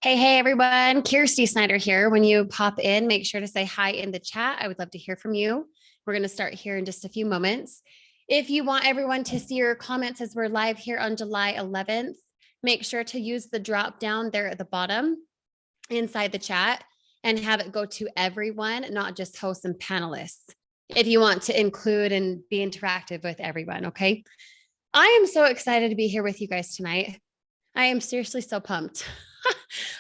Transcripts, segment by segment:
Hey, everyone. Kirsty Snyder here. When you pop in, make sure to say hi in the chat. I would love to hear from you. We're going to start here in just a few moments. If you want everyone to see your comments as we're live here on July 11th, make sure to use the drop down there at the bottom inside the chat and have it go to everyone, not just hosts and panelists, if you want to include and be interactive with everyone, okay? I am so excited to be here with you guys tonight. I am seriously so pumped.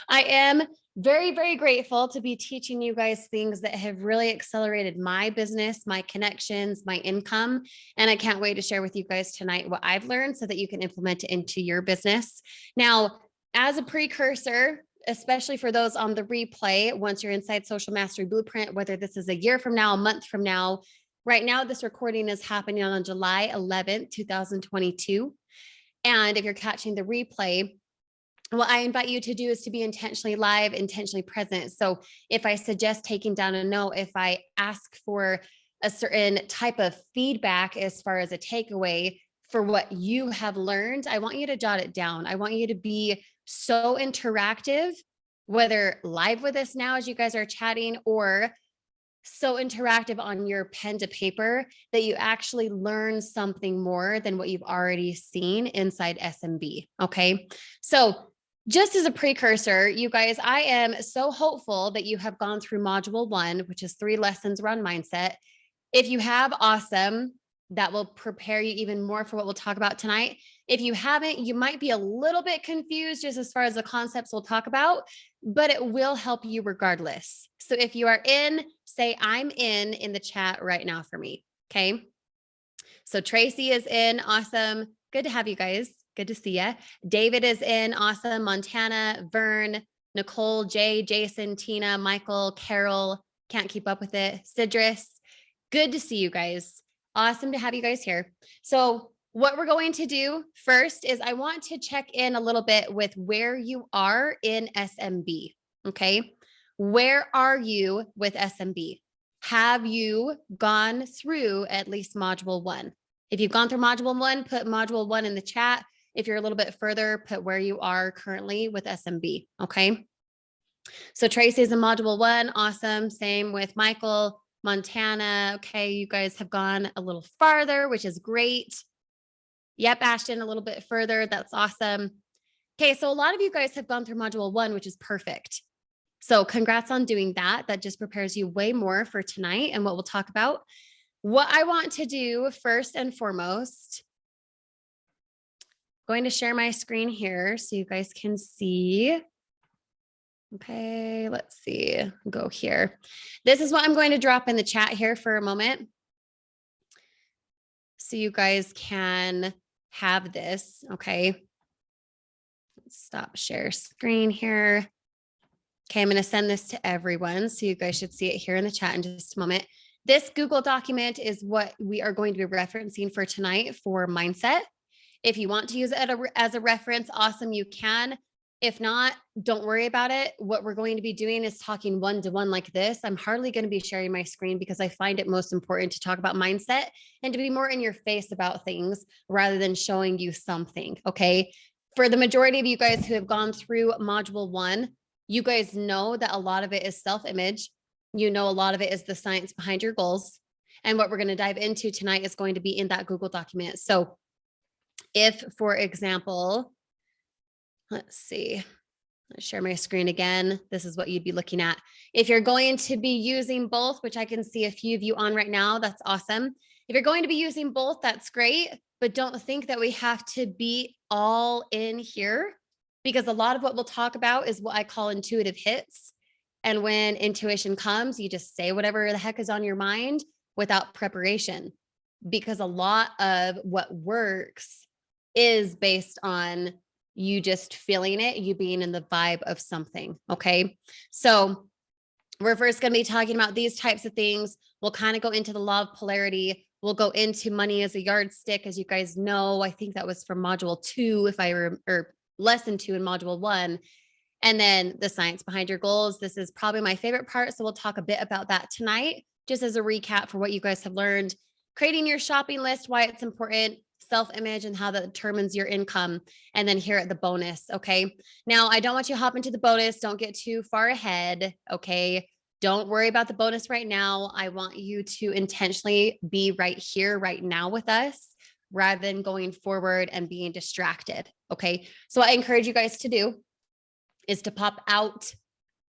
I am very, very grateful to be teaching you guys things that have really accelerated my business, my connections, my income. And I can't wait to share with you guys tonight what I've learned so that you can implement it into your business. Now, as a precursor, especially for those on the replay, once you're inside Social Mastery Blueprint, whether this is a year from now, a month from now, right now, this recording is happening on July 11th, 2022. And if you're catching the replay, what I invite you to do is to be intentionally live, intentionally present. So if I suggest taking down a note, if I ask for a certain type of feedback as far as a takeaway for what you have learned, I want you to jot it down. I want you to be so interactive, whether live with us now as you guys are chatting or so interactive on your pen to paper that you actually learn something more than what you've already seen inside SMB. Okay. So just as a precursor, you guys, I am so hopeful that you have gone through module 1, which is 3 lessons around mindset. If you have, awesome. That will prepare you even more for what we'll talk about tonight. If you haven't, you might be a little bit confused just as far as the concepts we'll talk about, but it will help you regardless. So if you are in, say I'm in the chat right now for me. Okay. So Tracy is in. Awesome. Good to have you guys. Good to see you. David is in. Awesome. Montana, Vern, Nicole, Jay, Jason, Tina, Michael, Carol. Can't keep up with it. Sidris. Good to see you guys. Awesome to have you guys here. So what we're going to do first is I want to check in a little bit with where you are in SMB. Okay. Where are you with SMB? Have you gone through at least module 1? If you've gone through module 1, put module 1 in the chat. If you're a little bit further, put where you are currently with SMB. Okay. So Tracy's in module 1. Awesome. Same with Michael, Montana. Okay. You guys have gone a little farther, which is great. Yep. Ashton, a little bit further. That's awesome. Okay. So a lot of you guys have gone through module 1, which is perfect. So congrats on doing that. That just prepares you way more for tonight and what we'll talk about. What I want to do first and foremost, going to share my screen here so you guys can see. Okay, let's see, go here. This is what I'm going to drop in the chat here for a moment so you guys can have this. Okay, let's stop share screen here. Okay, I'm going to send this to everyone. So you guys should see it here in the chat in just a moment. This Google document is what we are going to be referencing for tonight for mindset. If you want to use it as a reference, awesome, you can. If not, don't worry about it. What we're going to be doing is talking one-to-one like this. I'm hardly going to be sharing my screen because I find it most important to talk about mindset and to be more in your face about things rather than showing you something, okay? For the majority of you guys who have gone through module 1, you guys know that a lot of it is self-image. You know, a lot of it is the science behind your goals. And what we're going to dive into tonight is going to be in that Google document. So if, for example, let's see, let's share my screen again. This is what you'd be looking at. If you're going to be using both, which I can see a few of you on right now, that's awesome. If you're going to be using both, that's great. But don't think that we have to be all in here, because a lot of what we'll talk about is what I call intuitive hits. And when intuition comes, you just say whatever the heck is on your mind without preparation, because a lot of what works is based on you just feeling it, you being in the vibe of something. Okay. So we're first going to be talking about these types of things. We'll kind of go into the law of polarity. We'll go into money as a yardstick. As you guys know, I think that was from module 2, or lesson 2 in module 1. And then the science behind your goals. This is probably my favorite part. So we'll talk a bit about that tonight, just as a recap for what you guys have learned. Creating your shopping list, why it's important, self-image and how that determines your income. And then here at the bonus. Okay. Now I don't want you to hop into the bonus. Don't get too far ahead. Okay. Don't worry about the bonus right now. I want you to intentionally be right here, right now with us, rather than going forward and being distracted. Okay. So what I encourage you guys to do is to pop out,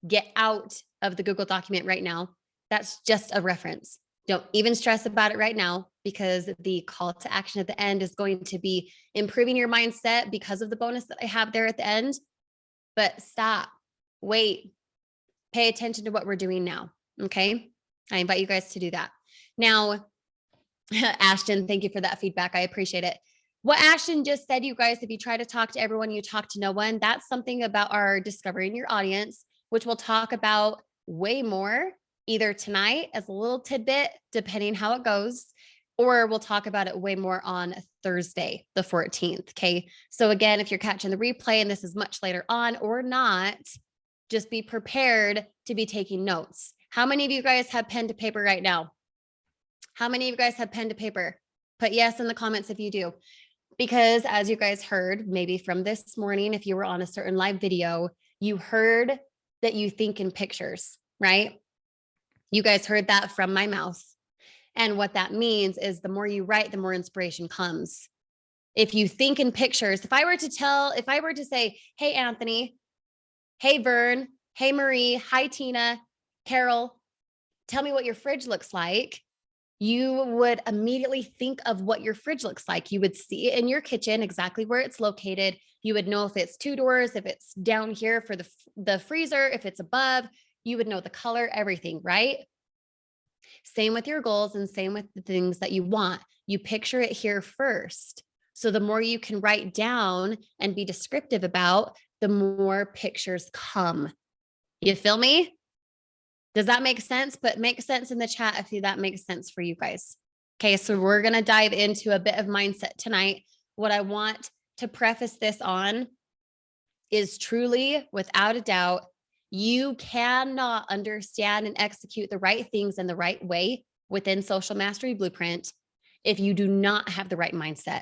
get out of the Google document right now. That's just a reference. Don't even stress about it right now, because the call to action at the end is going to be improving your mindset because of the bonus that I have there at the end. But stop, wait, pay attention to what we're doing now. Okay. I invite you guys to do that. Now, Ashton, thank you for that feedback. I appreciate it. What Ashton just said, you guys, if you try to talk to everyone, you talk to no one, that's something about our discovering your audience, which we'll talk about way more either tonight as a little tidbit, depending how it goes, or we'll talk about it way more on Thursday, the 14th. Okay. So again, if you're catching the replay and this is much later on or not, just be prepared to be taking notes. How many of you guys have pen to paper right now? How many of you guys have pen to paper? Put yes in the comments if you do. Because as you guys heard, maybe from this morning, if you were on a certain live video, you heard that you think in pictures, right? You guys heard that from my mouth. And what that means is the more you write, the more inspiration comes. If you think in pictures, if I were to say, hey, Anthony, hey, Vern, hey, Marie, hi, Tina, Carol, tell me what your fridge looks like. You would immediately think of what your fridge looks like. You would see it in your kitchen, exactly where it's located. You would know if it's 2 doors, if it's down here for the freezer, if it's above, you would know the color, everything, right? Same with your goals and same with the things that you want. You picture it here first. So the more you can write down and be descriptive about, the more pictures come. You feel me? Does that make sense? But make sense in the chat if that makes sense for you guys. Okay, so we're going to dive into a bit of mindset tonight. What I want to preface this on is truly, without a doubt, you cannot understand and execute the right things in the right way within Social Mastery Blueprint if you do not have the right mindset.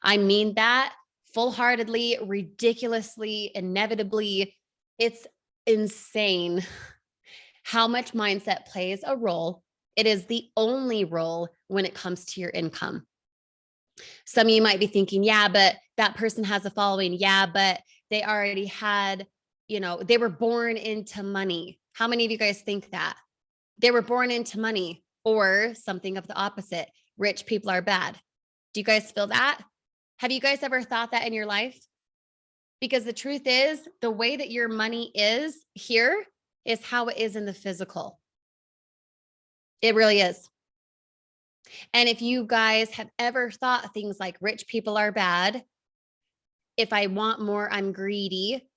I mean that full-heartedly, ridiculously, inevitably. It's insane how much mindset plays a role. It is the only role when it comes to your income. Some of you might be thinking, yeah, but that person has a following. Yeah, but they already had, they were born into money. How many of you guys think that? They were born into money, or something of the opposite. Rich people are bad. Do you guys feel that? Have you guys ever thought that in your life? Because the truth is, the way that your money is here is how it is in the physical. It really is. And if you guys have ever thought things like rich people are bad, if I want more, I'm greedy,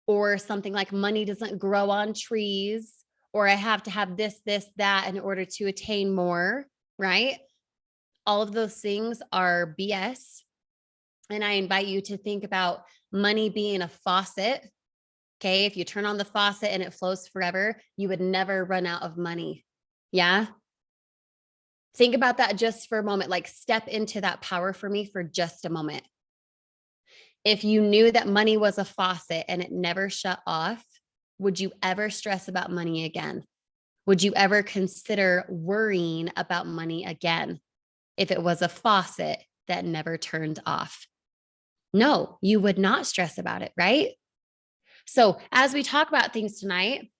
or something like money doesn't grow on trees, or I have to have this, that in order to attain more, right? All of those things are BS. And I invite you to think about money being a faucet. Okay. If you turn on the faucet and it flows forever, you would never run out of money. Yeah. Think about that just for a moment. Like, step into that power for me for just a moment. If you knew that money was a faucet and it never shut off, would you ever stress about money again? Would you ever consider worrying about money again if it was a faucet that never turned off? No, you would not stress about it, right? So as we talk about things tonight,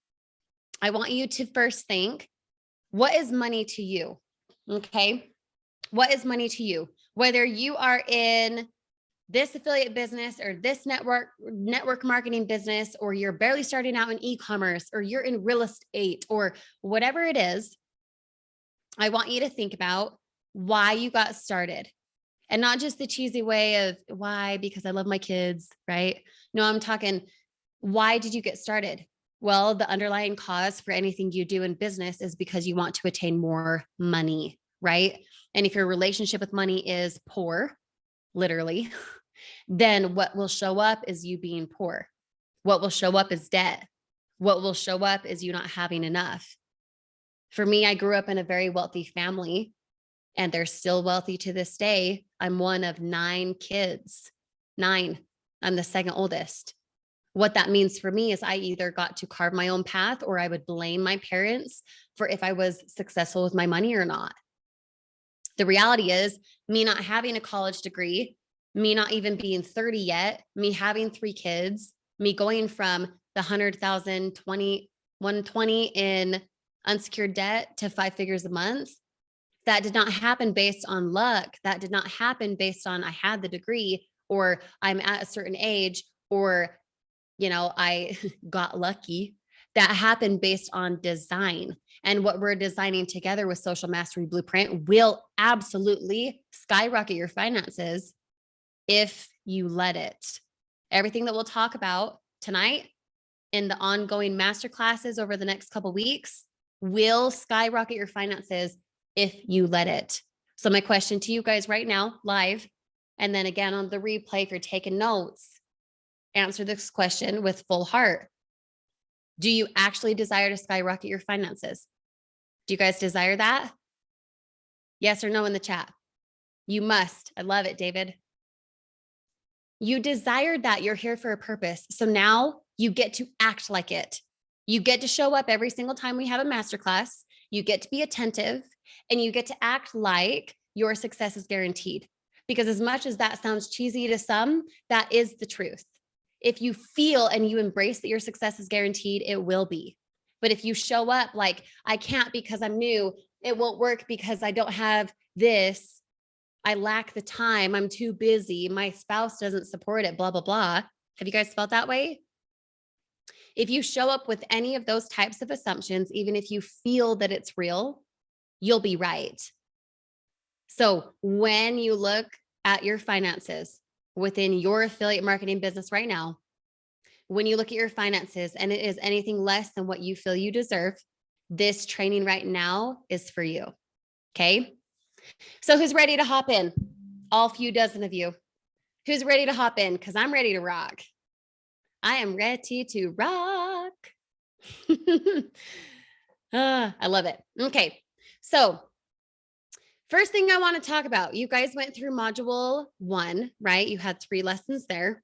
I want you to first think, what is money to you? Okay. What is money to you? Whether you are in this affiliate business or this network marketing business, or you're barely starting out in e-commerce, or you're in real estate, or whatever it is, I want you to think about why you got started. And not just the cheesy way of why, because I love my kids, right? No, I'm talking, why did you get started? Well, the underlying cause for anything you do in business is because you want to attain more money, right? And if your relationship with money is poor, literally, then what will show up is you being poor. What will show up is debt. What will show up is you not having enough. For me, I grew up in a very wealthy family. and they're still wealthy to this day. I'm one of 9 kids. 9. I'm the second oldest. What that means for me is I either got to carve my own path, or I would blame my parents for if I was successful with my money or not. The reality is, me not having a college degree, me not even being 30 yet, me having 3 kids, me going from the 100,000, 120 in unsecured debt to 5 figures a month. That did not happen based on luck. That did not happen based on I had the degree, or I'm at a certain age, or, I got lucky. That happened based on design. And what we're designing together with Social Mastery Blueprint will absolutely skyrocket your finances if you let it. Everything that we'll talk about tonight in the ongoing masterclasses over the next couple of weeks will skyrocket your finances if you let it. So my question to you guys right now, live, and then again on the replay, if you're taking notes, answer this question with full heart. Do you actually desire to skyrocket your finances? Do you guys desire that? Yes or no in the chat? You must. I love it, David. You desired that. You're here for a purpose. So now you get to act like it. You get to show up every single time we have a masterclass. You get to be attentive, and you get to act like your success is guaranteed. Because as much as that sounds cheesy to some, that is the truth. If you feel and you embrace that your success is guaranteed, it will be. But if you show up like, I can't because I'm new, it won't work because I don't have this, I lack the time, I'm too busy, my spouse doesn't support it, blah, blah, blah. Have you guys felt that way? If you show up with any of those types of assumptions, even if you feel that it's real, you'll be right. So when you look at your finances within your affiliate marketing business right now, when you look at your finances and it is anything less than what you feel you deserve, this training right now is for you. Okay. So who's ready to hop in? All few dozen of you. Who's ready to hop in? Because I'm ready to rock. I am ready to rock. I love it. Okay. So first thing I want to talk about, you guys went through module 1, right? You had 3 lessons there.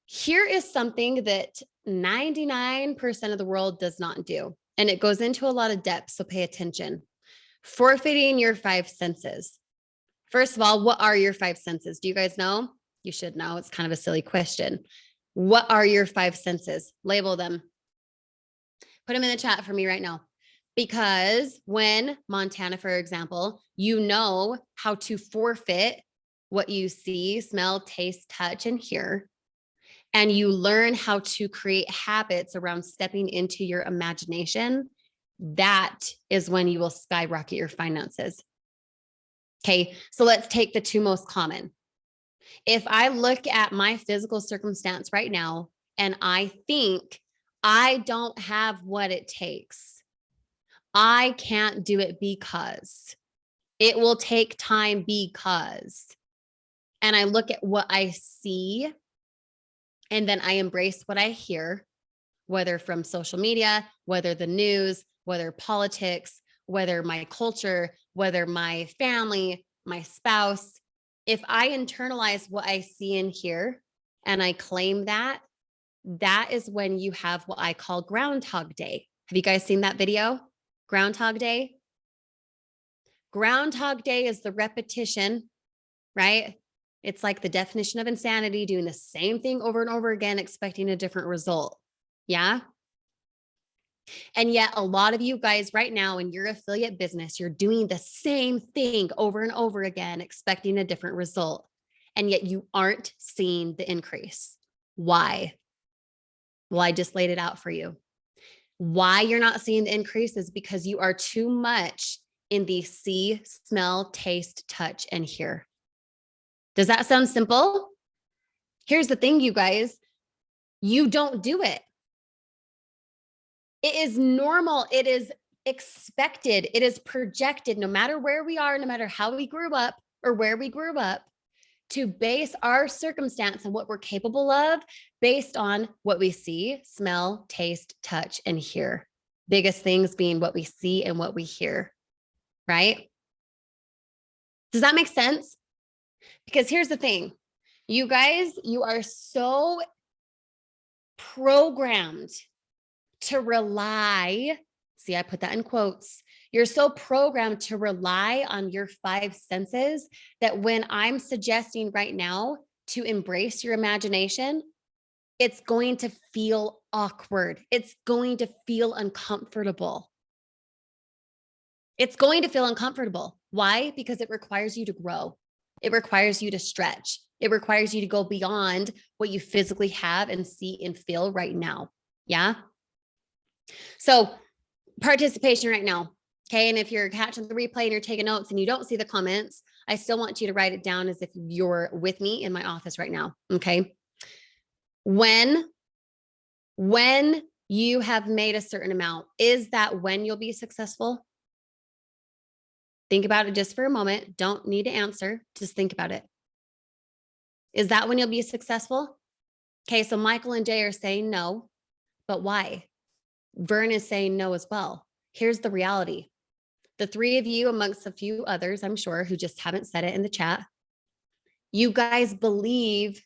Here is something that 99% of the world does not do. And it goes into a lot of depth. So pay attention. Forfeiting your 5 senses. First of all, what are your 5 senses? Do you guys know? You should know. It's kind of a silly question. What are your 5 senses? Label them. Put them in the chat for me right now. Because when Montana, for example, you know how to forfeit what you see, smell, taste, touch, and hear, and you learn how to create habits around stepping into your imagination, that is when you will skyrocket your finances. Okay, so let's take the 2 most common. If I look at my physical circumstance right now and I think I don't have what it takes, I can't do it because it will take time because, and I look at what I see and then I embrace what I hear, whether from social media, whether the news, whether politics, whether my culture, whether my family, my spouse. If I internalize what I see and hear and I claim that, that is when you have what I call Groundhog Day. Have you guys seen that video? Groundhog Day. Groundhog Day is the repetition, right? It's like the definition of insanity, doing the same thing over and over again, expecting a different result. Yeah. And yet a lot of you guys right now in your affiliate business, you're doing the same thing over and over again, expecting a different result. And yet you aren't seeing the increase. Why? Well, I just laid it out for you. Why you're not seeing the increase is because you are too much in the see, smell, taste, touch, and hear. Does that sound simple? Here's the thing, you guys. You don't do it. It is normal. It is expected. It is projected, no matter where we are, no matter how we grew up or where we grew up, to base our circumstance and what we're capable of based on what we see, smell, taste, touch, and hear. Biggest things being what we see and what we hear, right? Does that make sense? Because here's the thing, you guys, you are so programmed to rely. See, I put that in quotes. You're so programmed to rely on your five senses that when I'm suggesting right now to embrace your imagination, it's going to feel awkward. It's going to feel uncomfortable. It's going to feel uncomfortable. Why? Because it requires you to grow. It requires you to stretch. It requires you to go beyond what you physically have and see and feel right now. Yeah. So participation right now. Okay. And if you're catching the replay and you're taking notes and you don't see the comments, I still want you to write it down as if you're with me in my office right now. Okay. When you have made a certain amount, is that when you'll be successful? Think about it just for a moment. Don't need to answer. Just think about it. Is that when you'll be successful? Okay. So Michael and Jay are saying no, but why? Vern is saying no as well. Here's the reality. The three of you, amongst a few others, I'm sure, who just haven't said it in the chat, you guys believe,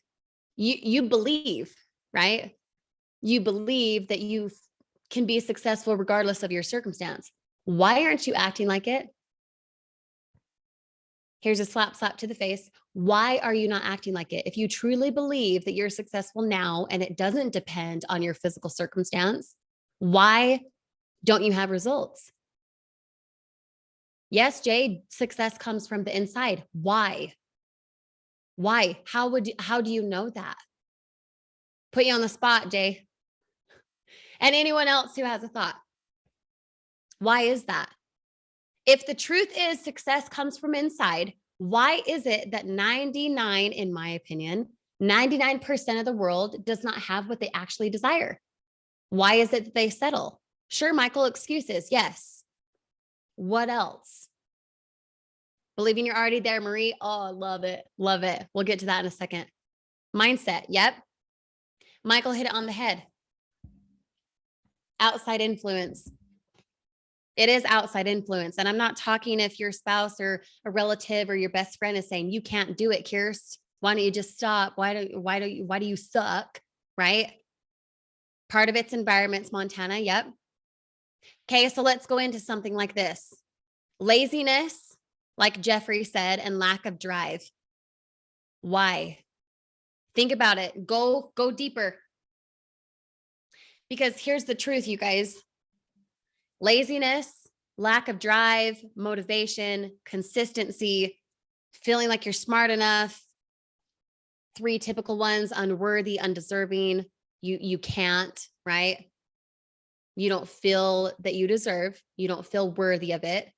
you believe, right? You believe that you can be successful regardless of your circumstance. Why aren't you acting like it? Here's a slap to the face. Why are you not acting like it? If you truly believe that you're successful now and it doesn't depend on your physical circumstance, why don't you have results? Yes, Jay, success comes from the inside. Why? Why? How do you know that? Put you on the spot, Jay. And anyone else who has a thought. Why is that? If the truth is success comes from inside, why is it that 99, in my opinion, 99% of the world does not have what they actually desire? Why is it that they settle? Sure, Michael, excuses. Yes. What else? Believing you're already there, Marie. Oh, love it. Love it. We'll get to that in a second. Mindset. Yep. Michael hit it on the head. Outside influence. It is outside influence. And I'm not talking if your spouse or a relative or your best friend is saying, you can't do it, Kirst. Why don't you just stop? Why do you suck? Right? Part of it's environments, Montana. Yep. Okay. So let's go into something like this. Laziness, like Jeffrey said, and lack of drive. Why? Think about it. Go deeper. Because here's the truth, you guys. Laziness, lack of drive, motivation, consistency, feeling like you're smart enough. Three typical ones: unworthy, undeserving. You can't, right? You don't feel that you deserve. You don't feel worthy of it.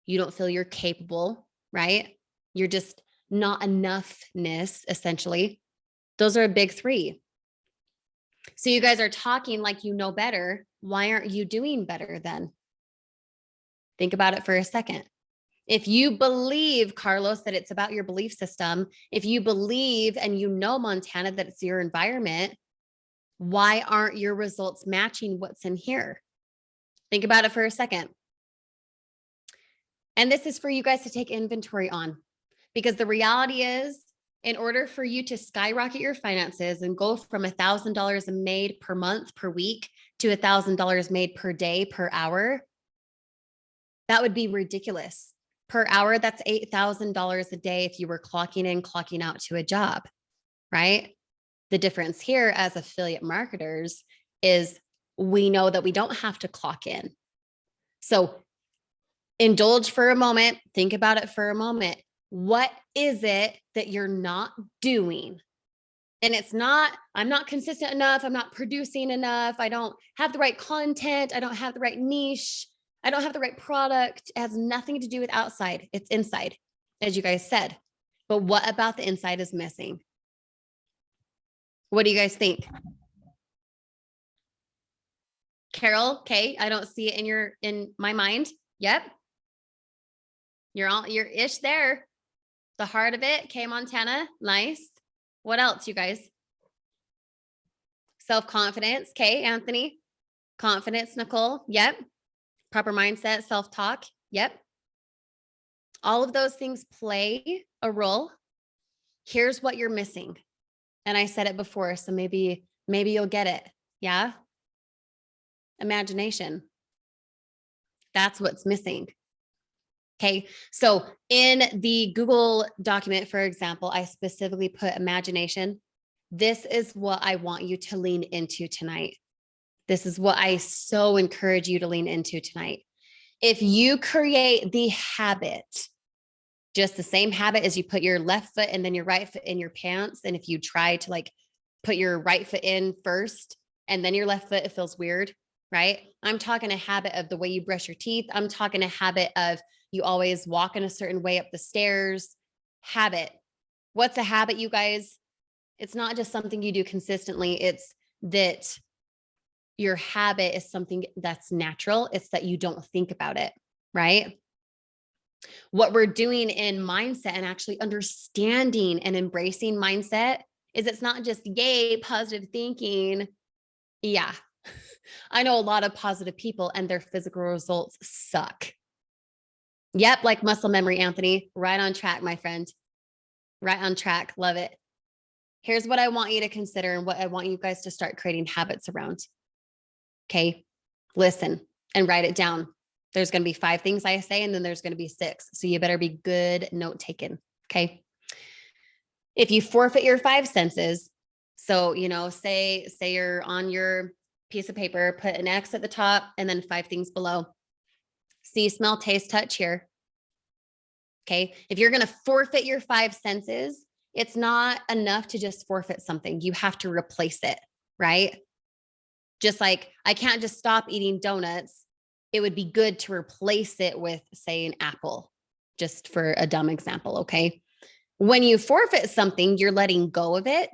You don't feel you're capable, right? You're just not enoughness, essentially. Those are a big three. So you guys are talking like you know better. Why aren't you doing better then? Think about it for a second. If you believe, Carlos, that it's about your belief system, if you believe and you know, Montana, that it's your environment, why aren't your results matching what's in here? Think about it for a second. And this is for you guys to take inventory on, because the reality is, in order for you to skyrocket your finances and go from $1,000 made per month, per week, to $1,000 made per day, per hour, that would be ridiculous. Per hour, that's $8,000 a day if you were clocking in, clocking out to a job, right? The difference here as affiliate marketers is we know that we don't have to clock in. So indulge for a moment. Think about it for a moment. What is it that you're not doing? And it's not, I'm not consistent enough. I'm not producing enough. I don't have the right content. I don't have the right niche. I don't have the right product. It has nothing to do with outside. It's inside, as you guys said. But what about the inside is missing? What do you guys think? Carol, okay, I don't see it in my mind. Yep. You're ish there. The heart of it, okay, Montana, nice. What else, you guys? Self-confidence, okay, Anthony. Confidence, Nicole, yep. Proper mindset, self-talk, yep. All of those things play a role. Here's what you're missing. And I said it before, so maybe you'll get it. Yeah. Imagination. That's what's missing. Okay. So in the Google document, for example, I specifically put imagination. This is what I want you to lean into tonight. This is what I so encourage you to lean into tonight. If you create the habit, just the same habit as you put your left foot and then your right foot in your pants, and if you try to like put your right foot in first and then your left foot, it feels weird, right? I'm talking a habit of the way you brush your teeth. I'm talking a habit of you always walk in a certain way up the stairs. Habit. What's a habit, you guys? It's not just something you do consistently. It's that your habit is something that's natural. It's that you don't think about it, right? What we're doing in mindset and actually understanding and embracing mindset is it's not just yay, positive thinking. Yeah. I know a lot of positive people and their physical results suck. Yep. Like muscle memory, Anthony. Right on track, my friend. Right on track. Love it. Here's what I want you to consider and what I want you guys to start creating habits around. Okay. Listen and write it down. There's going to be 5 things I say, and then there's going to be 6. So you better be good note taken. Okay. If you forfeit your 5 senses, so, say you're on your piece of paper, put an X at the top and then 5 things below. See, smell, taste, touch, hear. Okay. If you're going to forfeit your 5 senses, it's not enough to just forfeit something. You have to replace it, right? Just like I can't just stop eating donuts. It would be good to replace it with, say, an apple, just for a dumb example. Okay. When you forfeit something, you're letting go of it,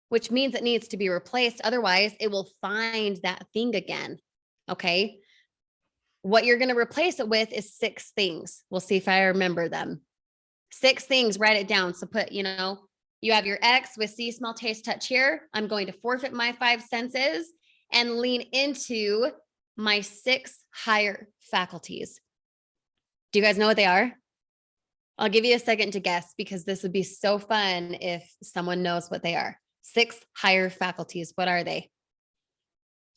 which means it needs to be replaced. Otherwise, it will find that thing again. Okay. What you're going to replace it with is 6 things. We'll see if I remember them. 6 things, write it down. So put, you have your X with see, smell, taste, touch here. I'm going to forfeit my 5 senses and lean into my 6 higher faculties. Do you guys know what they are? I'll give you a second to guess because this would be so fun if someone knows what they are. 6 higher faculties. What are they?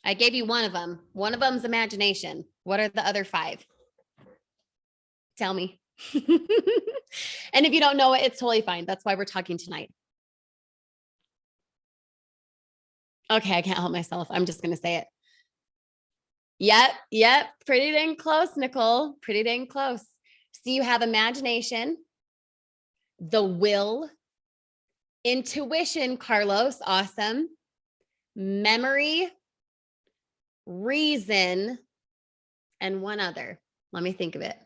I gave you one of them. One of them is imagination. What are the other 5? Tell me. And if you don't know it, it's totally fine. That's why we're talking tonight. Okay, I can't help myself. I'm just going to say it. Yep. Pretty dang close, Nicole. Pretty dang close. So you have imagination, the will, intuition, Carlos, awesome, memory, reason, and one other. Let me think of it.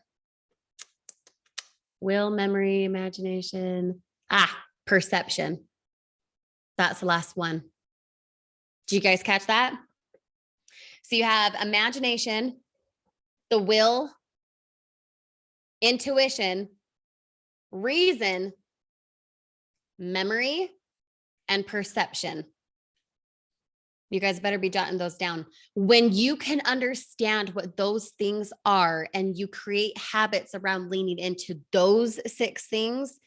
Will, memory, imagination, perception. That's the last one. Do you guys catch that? So you have imagination, the will, intuition, reason, memory, and perception. You guys better be jotting those down. When you can understand what those things are and you create habits around leaning into those 6 things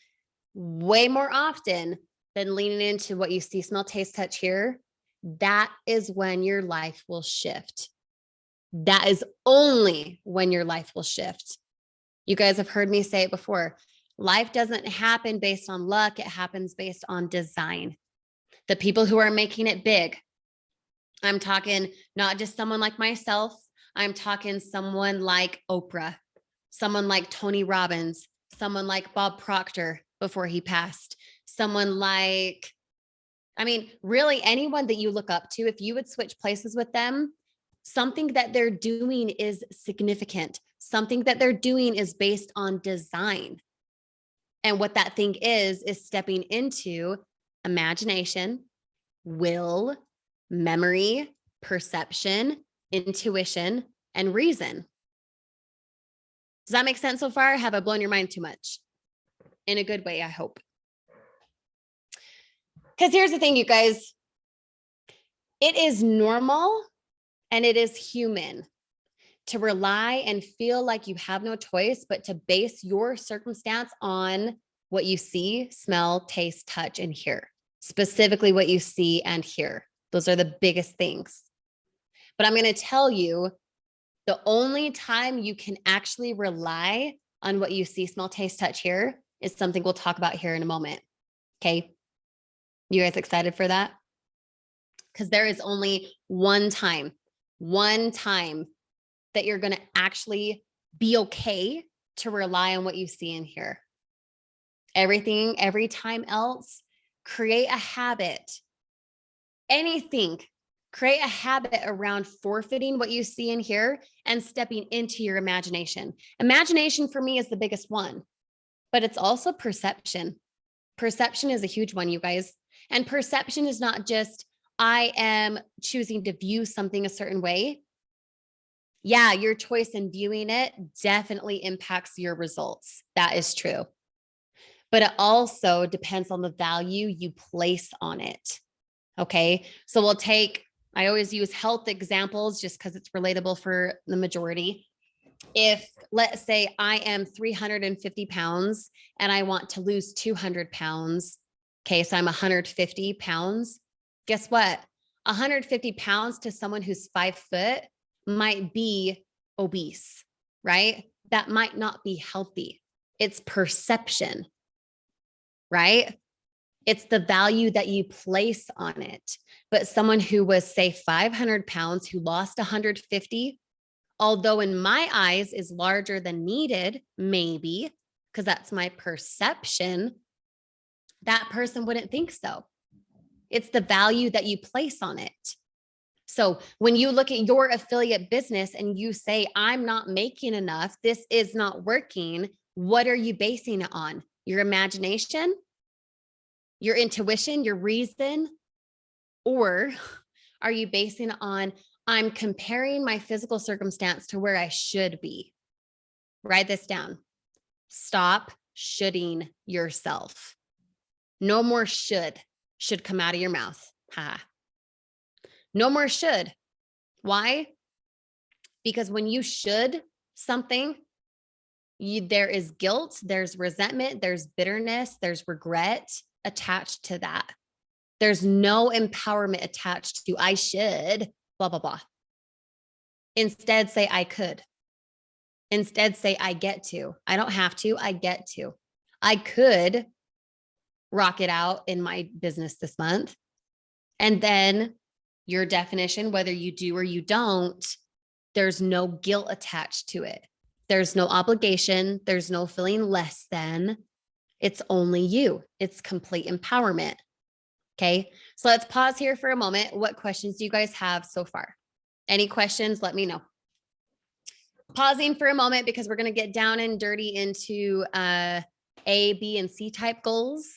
way more often than leaning into what you see, smell, taste, touch, hear, that is when your life will shift. That is only when your life will shift. You guys have heard me say it before. Life doesn't happen based on luck. It happens based on design. The people who are making it big, I'm talking not just someone like myself. I'm talking someone like Oprah, someone like Tony Robbins, someone like Bob Proctor before he passed, someone like, really anyone that you look up to, if you would switch places with them, something that they're doing is significant. Something that they're doing is based on design. And what that thing is stepping into imagination, will, memory, perception, intuition, and reason. Does that make sense so far? Have I blown your mind too much? In a good way, I hope. Because here's the thing, you guys. It is normal and it is human to rely and feel like you have no choice, but to base your circumstance on what you see, smell, taste, touch, and hear, specifically what you see and hear. Those are the biggest things. But I'm going to tell you, the only time you can actually rely on what you see, smell, taste, touch, hear is something we'll talk about here in a moment. Okay. You guys excited for that? Because there is only one time that you're going to actually be okay to rely on what you see and hear. Every time else, create a habit. Anything, create a habit around forfeiting what you see and hear and stepping into your imagination. Imagination for me is the biggest one, but it's also perception. Perception is a huge one, you guys. And perception is not just, I am choosing to view something a certain way. Yeah, your choice in viewing it definitely impacts your results. That is true. But it also depends on the value you place on it. Okay. So I always use health examples just because it's relatable for the majority. If, let's say, I am 350 pounds and I want to lose 200 pounds. Okay. So I'm 150 pounds. Guess what? 150 pounds to someone who's 5 foot might be obese, right? That might not be healthy. It's perception, right? It's the value that you place on it. But someone who was, say, 500 pounds, who lost 150, although in my eyes is larger than needed, maybe, because that's my perception, that person wouldn't think so. It's the value that you place on it. So when you look at your affiliate business and you say, I'm not making enough, this is not working, what are you basing it on? Your imagination, your intuition, your reason? Or are you basing it on, I'm comparing my physical circumstance to where I should be? Write this down. Stop shoulding yourself. No more should come out of your mouth. Ha. No more should. Why? Because when you should something, there is guilt, there's resentment, there's bitterness, there's regret attached to that. There's no empowerment attached to I should, blah, blah, blah. Instead, say I could. Instead, say I get to. I don't have to, I get to. I could rock it out in my business this month. And then your definition, whether you do or you don't, there's no guilt attached to it. There's no obligation. There's no feeling less than. It's only you. It's complete empowerment. Okay. So let's pause here for a moment. What questions do you guys have so far? Any questions? Let me know. Pausing for a moment because we're going to get down and dirty into A, B, and C type goals.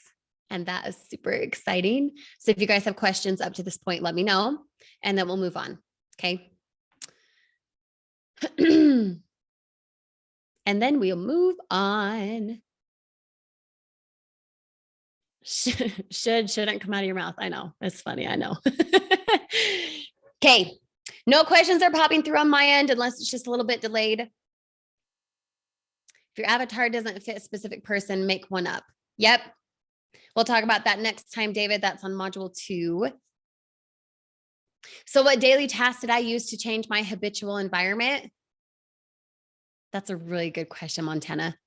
And that is super exciting. So if you guys have questions up to this point, let me know, and then we'll move on. Okay. And then we'll move on. Shouldn't come out of your mouth. I know. It's funny. I know. Okay. No questions are popping through on my end unless it's just a little bit delayed. If your avatar doesn't fit a specific person, make one up. Yep. We'll talk about that next time, David. That's on module 2. So what daily tasks did I use to change my habitual environment? That's a really good question, Montana.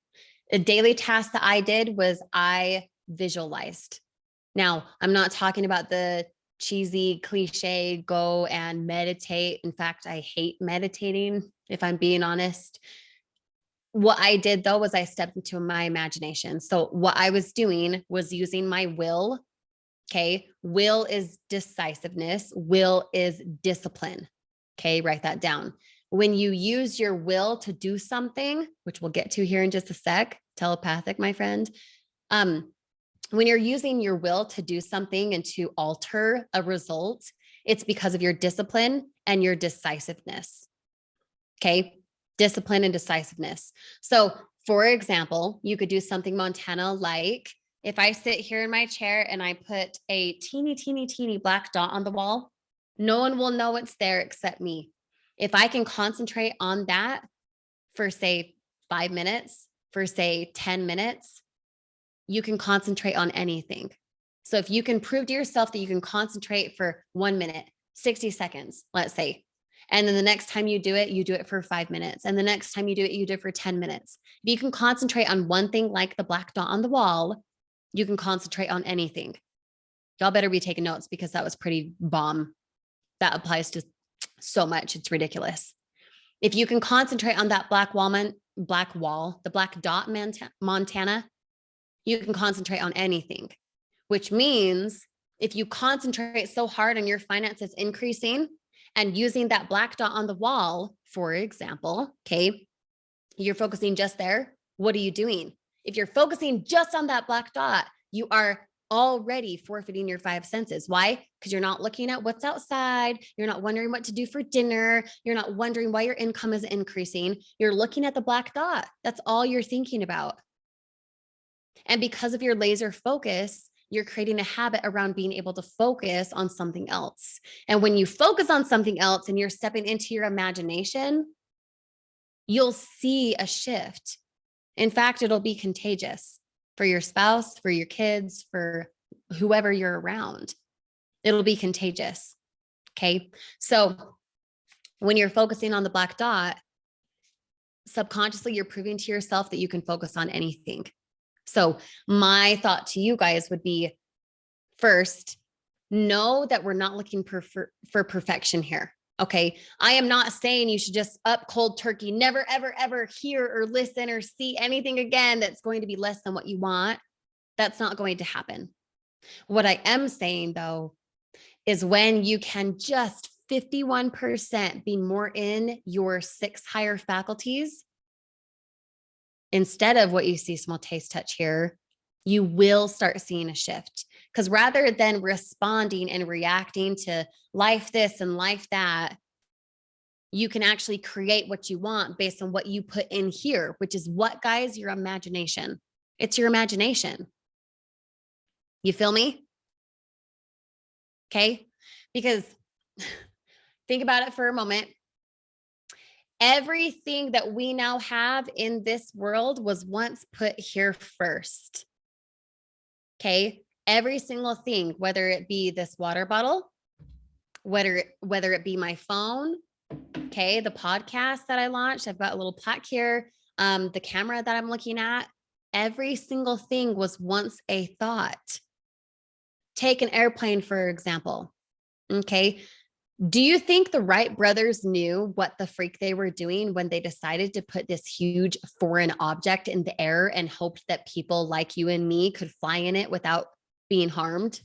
A daily task that I did was I visualized. Now, I'm not talking about the cheesy cliche, go and meditate. In fact, I hate meditating, if I'm being honest. What I did though, was I stepped into my imagination. So what I was doing was using my will. Okay. Will is decisiveness. Will is discipline. Okay. Write that down. When you use your will to do something, which we'll get to here in just a sec, telepathic, my friend. When you're using your will to do something and to alter a result, it's because of your discipline and your decisiveness. Okay. Discipline and decisiveness. So for example, you could do something, Montana, like if I sit here in my chair and I put a teeny black dot on the wall, no one will know it's there except me. If I can concentrate on that for say 5 minutes, for say 10 minutes, you can concentrate on anything. So if you can prove to yourself that you can concentrate for 1 minute, 60 seconds, let's say, and then the next time you do it for 5 minutes. And the next time you do it for 10 minutes. If you can concentrate on one thing like the black dot on the wall, you can concentrate on anything. Y'all better be taking notes because that was pretty bomb. That applies to so much. It's ridiculous. If you can concentrate on that black wall, the black dot Montana, you can concentrate on anything, which means if you concentrate so hard on your finances increasing and using that black dot on the wall, for example, okay, you're focusing just there. What are you doing? If you're focusing just on that black dot, you are already forfeiting your 5 senses. Why? Because you're not looking at what's outside. You're not wondering what to do for dinner. You're not wondering why your income is increasing. You're looking at the black dot. That's all you're thinking about. And because of your laser focus, you're creating a habit around being able to focus on something else. And when you focus on something else and you're stepping into your imagination, you'll see a shift. In fact, it'll be contagious for your spouse, for your kids, for whoever you're around. It'll be contagious. Okay. So when you're focusing on the black dot, subconsciously, you're proving to yourself that you can focus on anything. So my thought to you guys would be, first, know that we're not looking for perfection here. Okay. I am not saying you should just up cold turkey, never, ever, ever hear or listen or see anything again that's going to be less than what you want. That's not going to happen. What I am saying though, is when you can just 51% be more in your 6 higher faculties, instead of what you see, smell, taste, touch, hear, you will start seeing a shift. Because rather than responding and reacting to life this and life that, you can actually create what you want based on what you put in here, which is what, guys? Your imagination. It's your imagination. You feel me? Okay? Because think about it for a moment. Everything that we now have in this world was once put here first. Okay. Every single thing, whether it be this water bottle, whether it be my phone, okay, the podcast that I launched, I've got a little plaque here, the camera that I'm looking at, every single thing was once a thought. Take an airplane, for example. Okay. Do you think the Wright brothers knew what the freak they were doing when they decided to put this huge foreign object in the air and hoped that people like you and me could fly in it without being harmed?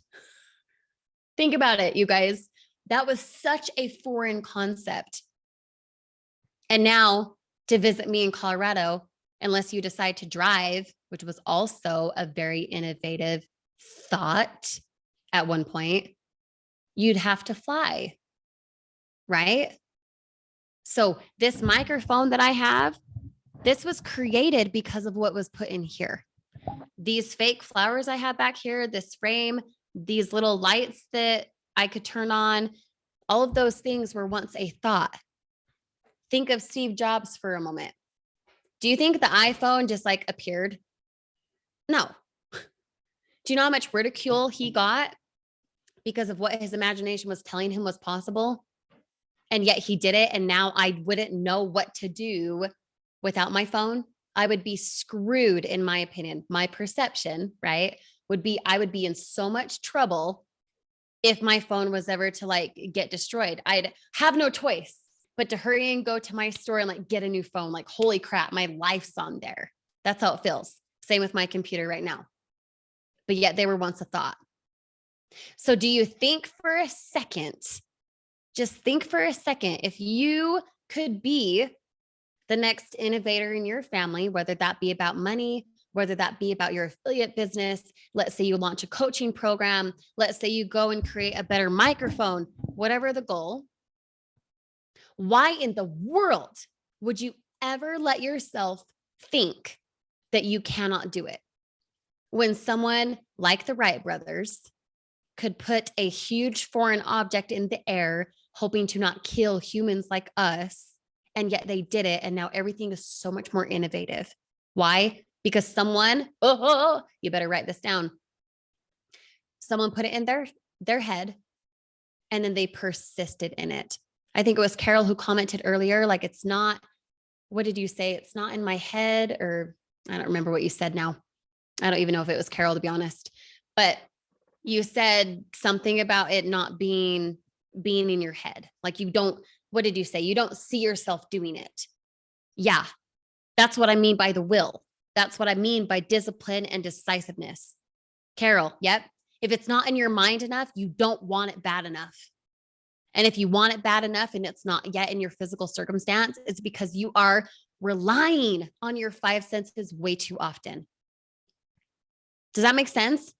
Think about it, you guys. That was such a foreign concept. And now to visit me in Colorado, unless you decide to drive, which was also a very innovative thought at one point, you'd have to fly. Right? So this microphone that I have, this was created because of what was put in here. These fake flowers I have back here, this frame, these little lights that I could turn on, all of those things were once a thought. Think of Steve Jobs for a moment. Do you think the iPhone just like appeared? No. Do you know how much ridicule he got because of what his imagination was telling him was possible? And yet he did it. And now I wouldn't know what to do without my phone. I would be screwed, in my opinion. My perception, right, would be I would be in so much trouble if my phone was ever to like get destroyed. I'd have no choice but to hurry and go to my store and like get a new phone. Like, holy crap, my life's on there. That's how it feels. Same with my computer right now. But yet they were once a thought. So do you think for a second, just think for a second, if you could be the next innovator in your family, whether that be about money, whether that be about your affiliate business, let's say you launch a coaching program, let's say you go and create a better microphone, whatever the goal, why in the world would you ever let yourself think that you cannot do it? When someone like the Wright brothers could put a huge foreign object in the air, hoping to not kill humans like us. And yet they did it. And now everything is so much more innovative. Why? Because someone, you better write this down. Someone put it in their head and then they persisted in it. I think it was Carol who commented earlier, like, it's not, what did you say? It's not in my head, or I don't remember what you said now. I don't even know if it was Carol, to be honest, but you said something about it not being in your head. Like you don't, what did you say? You don't see yourself doing it. Yeah. That's what I mean by the will. That's what I mean by discipline and decisiveness. Carol, yep. If it's not in your mind enough, you don't want it bad enough. And if you want it bad enough and it's not yet in your physical circumstance, it's because you are relying on your five senses way too often. Does that make sense?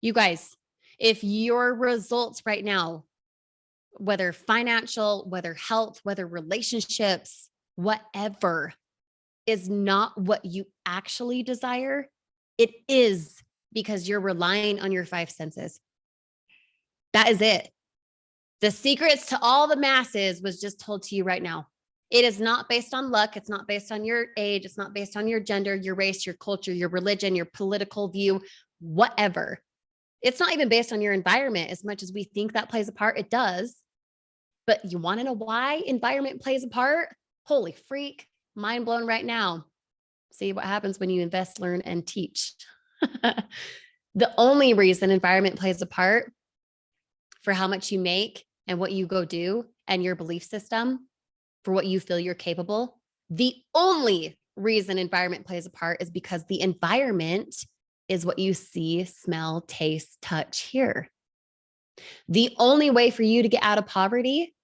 You guys, if your results right now, whether financial, whether health, whether relationships, whatever, is not what you actually desire, it is because you're relying on your five senses. That is it. The secrets to all the masses was just told to you right now. It is not based on luck. It's not based on your age. It's not based on your gender, your race, your culture, your religion, your political view, whatever. It's not even based on your environment as much as we think that plays a part. It does. But you want to know why environment plays a part? Holy freak, mind blown right now. See what happens when you invest, learn, and teach. The only reason environment plays a part for how much you make and what you go do and your belief system for what you feel you're capable. The only reason environment plays a part is because the environment is what you see, smell, taste, touch, hear. The only way for you to get out of poverty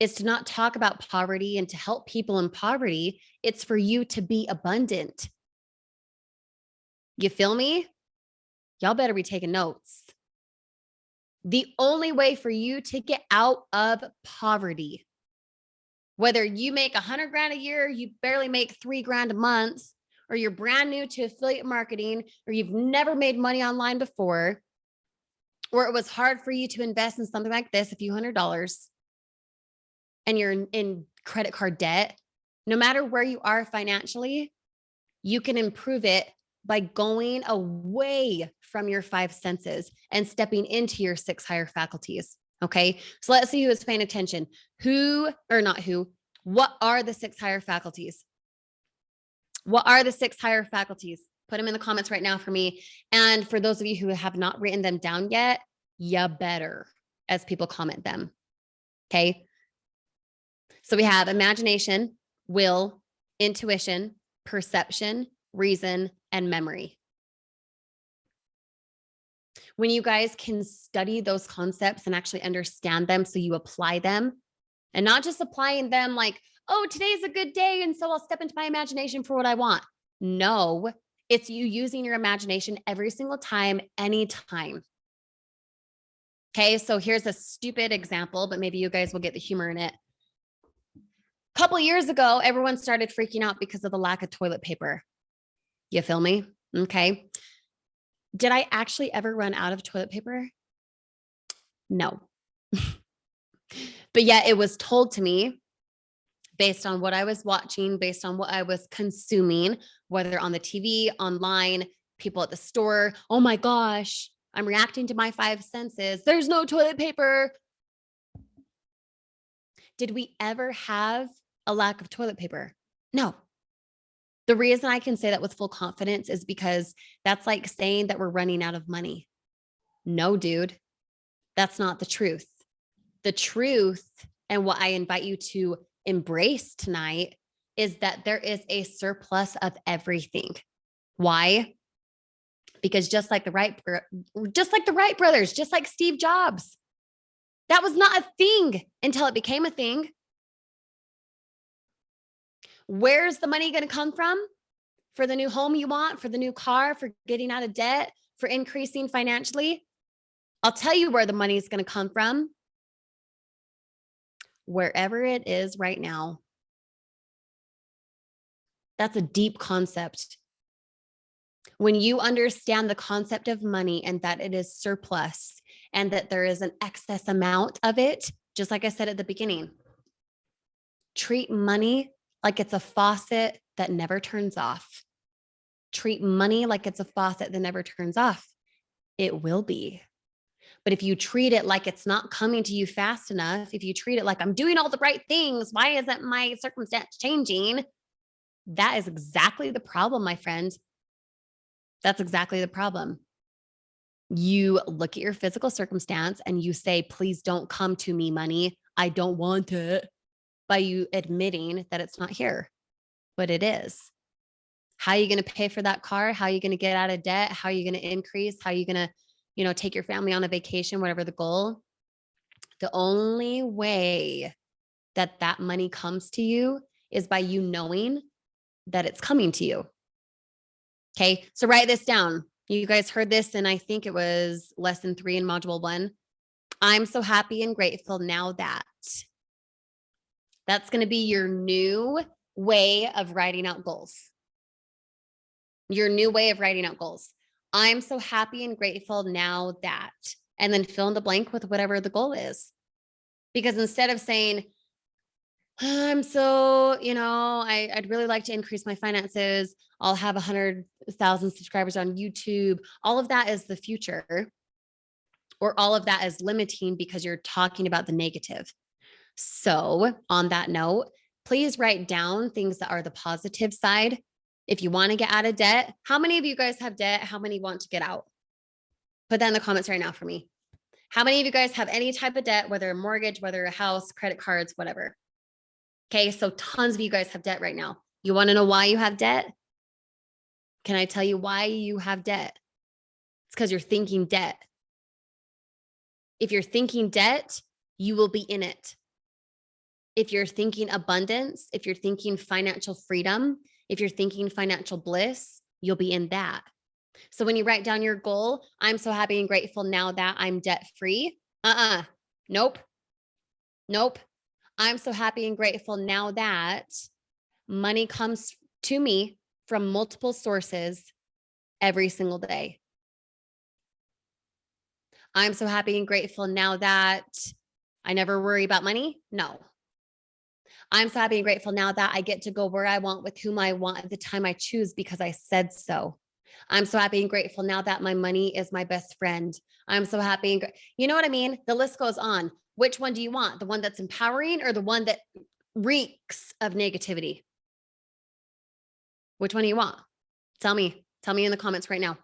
is to not talk about poverty and to help people in poverty. It's for you to be abundant. You feel me? Y'all better be taking notes. The only way for you to get out of poverty, whether you make 100 grand a year, you barely make 3 grand a month, or you're brand new to affiliate marketing, or you've never made money online before, or it was hard for you to invest in something like this, a few $100s, and you're in credit card debt, no matter where you are financially, you can improve it by going away from your five senses and stepping into your 6 higher faculties. Okay. So let's see who is paying attention. What are the 6 higher faculties? What are the 6 higher faculties? Put them in the comments right now for me. And for those of you who have not written them down yet, you better, as people comment them. Okay. So we have imagination, will, intuition, perception, reason, and memory. When you guys can study those concepts and actually understand them, so you apply them and not just applying them like, oh, today's a good day, and so I'll step into my imagination for what I want. No, it's you using your imagination every single time, anytime. Okay, so here's a stupid example, but maybe you guys will get the humor in it. A couple of years ago, everyone started freaking out because of the lack of toilet paper. You feel me? Okay. Did I actually ever run out of toilet paper? No. But yet it was told to me based on what I was watching, based on what I was consuming, whether on the TV, online, people at the store. Oh my gosh, I'm reacting to my five senses. There's no toilet paper. Did we ever have a lack of toilet paper? No. The reason I can say that with full confidence is because that's like saying that we're running out of money. No, dude, that's not the truth. The truth, and what I invite you to embrace tonight, is that there is a surplus of everything. Why? Because just like the Wright brothers, just like Steve Jobs, that was not a thing until it became a thing. Where's the money going to come from? For the new home you want, for the new car, for getting out of debt, for increasing financially? I'll tell you where the money is going to come from. Wherever it is right now. That's a deep concept. When you understand the concept of money and that it is surplus, and that there is an excess amount of it, just like I said at the beginning, treat money like it's a faucet that never turns off. Treat money like it's a faucet that never turns off. It will be. But if you treat it like it's not coming to you fast enough, if you treat it like I'm doing all the right things, why isn't my circumstance changing? That is exactly the problem, my friend. That's exactly the problem. You look at your physical circumstance and you say, please don't come to me, money. I don't want it. By you admitting that it's not here, but it is. How are you going to pay for that car? How are you going to get out of debt? How are you going to increase? How are you going to, take your family on a vacation, whatever the goal? The only way that that money comes to you is by you knowing that it's coming to you. Okay. So write this down. You guys heard this, and I think it was lesson 3 in module 1. I'm so happy and grateful now that. That's going to be your new way of writing out goals. Your new way of writing out goals. I'm so happy and grateful now that, and then fill in the blank with whatever the goal is. Because instead of saying, I'm so, I'd really like to increase my finances. I'll have 100,000 subscribers on YouTube. All of that is the future, or all of that is limiting because you're talking about the negative. So on that note, please write down things that are the positive side. If you want to get out of debt, how many of you guys have debt? How many want to get out? Put that in the comments right now for me. How many of you guys have any type of debt, whether a mortgage, whether a house, credit cards, whatever? Okay, so tons of you guys have debt right now. You want to know why you have debt? Can I tell you why you have debt? It's because you're thinking debt. If you're thinking debt, you will be in it. If you're thinking abundance, if you're thinking financial freedom, if you're thinking financial bliss, you'll be in that. So when you write down your goal, I'm so happy and grateful now that I'm debt free. Nope. I'm so happy and grateful now that money comes to me from multiple sources every single day. I'm so happy and grateful now that I never worry about money. No. I'm so happy and grateful now that I get to go where I want with whom I want at the time I choose because I said so. I'm so happy and grateful now that my money is my best friend. I'm so happy and you know what I mean? The list goes on. Which one do you want? The one that's empowering or the one that reeks of negativity? Which one do you want? Tell me in the comments right now.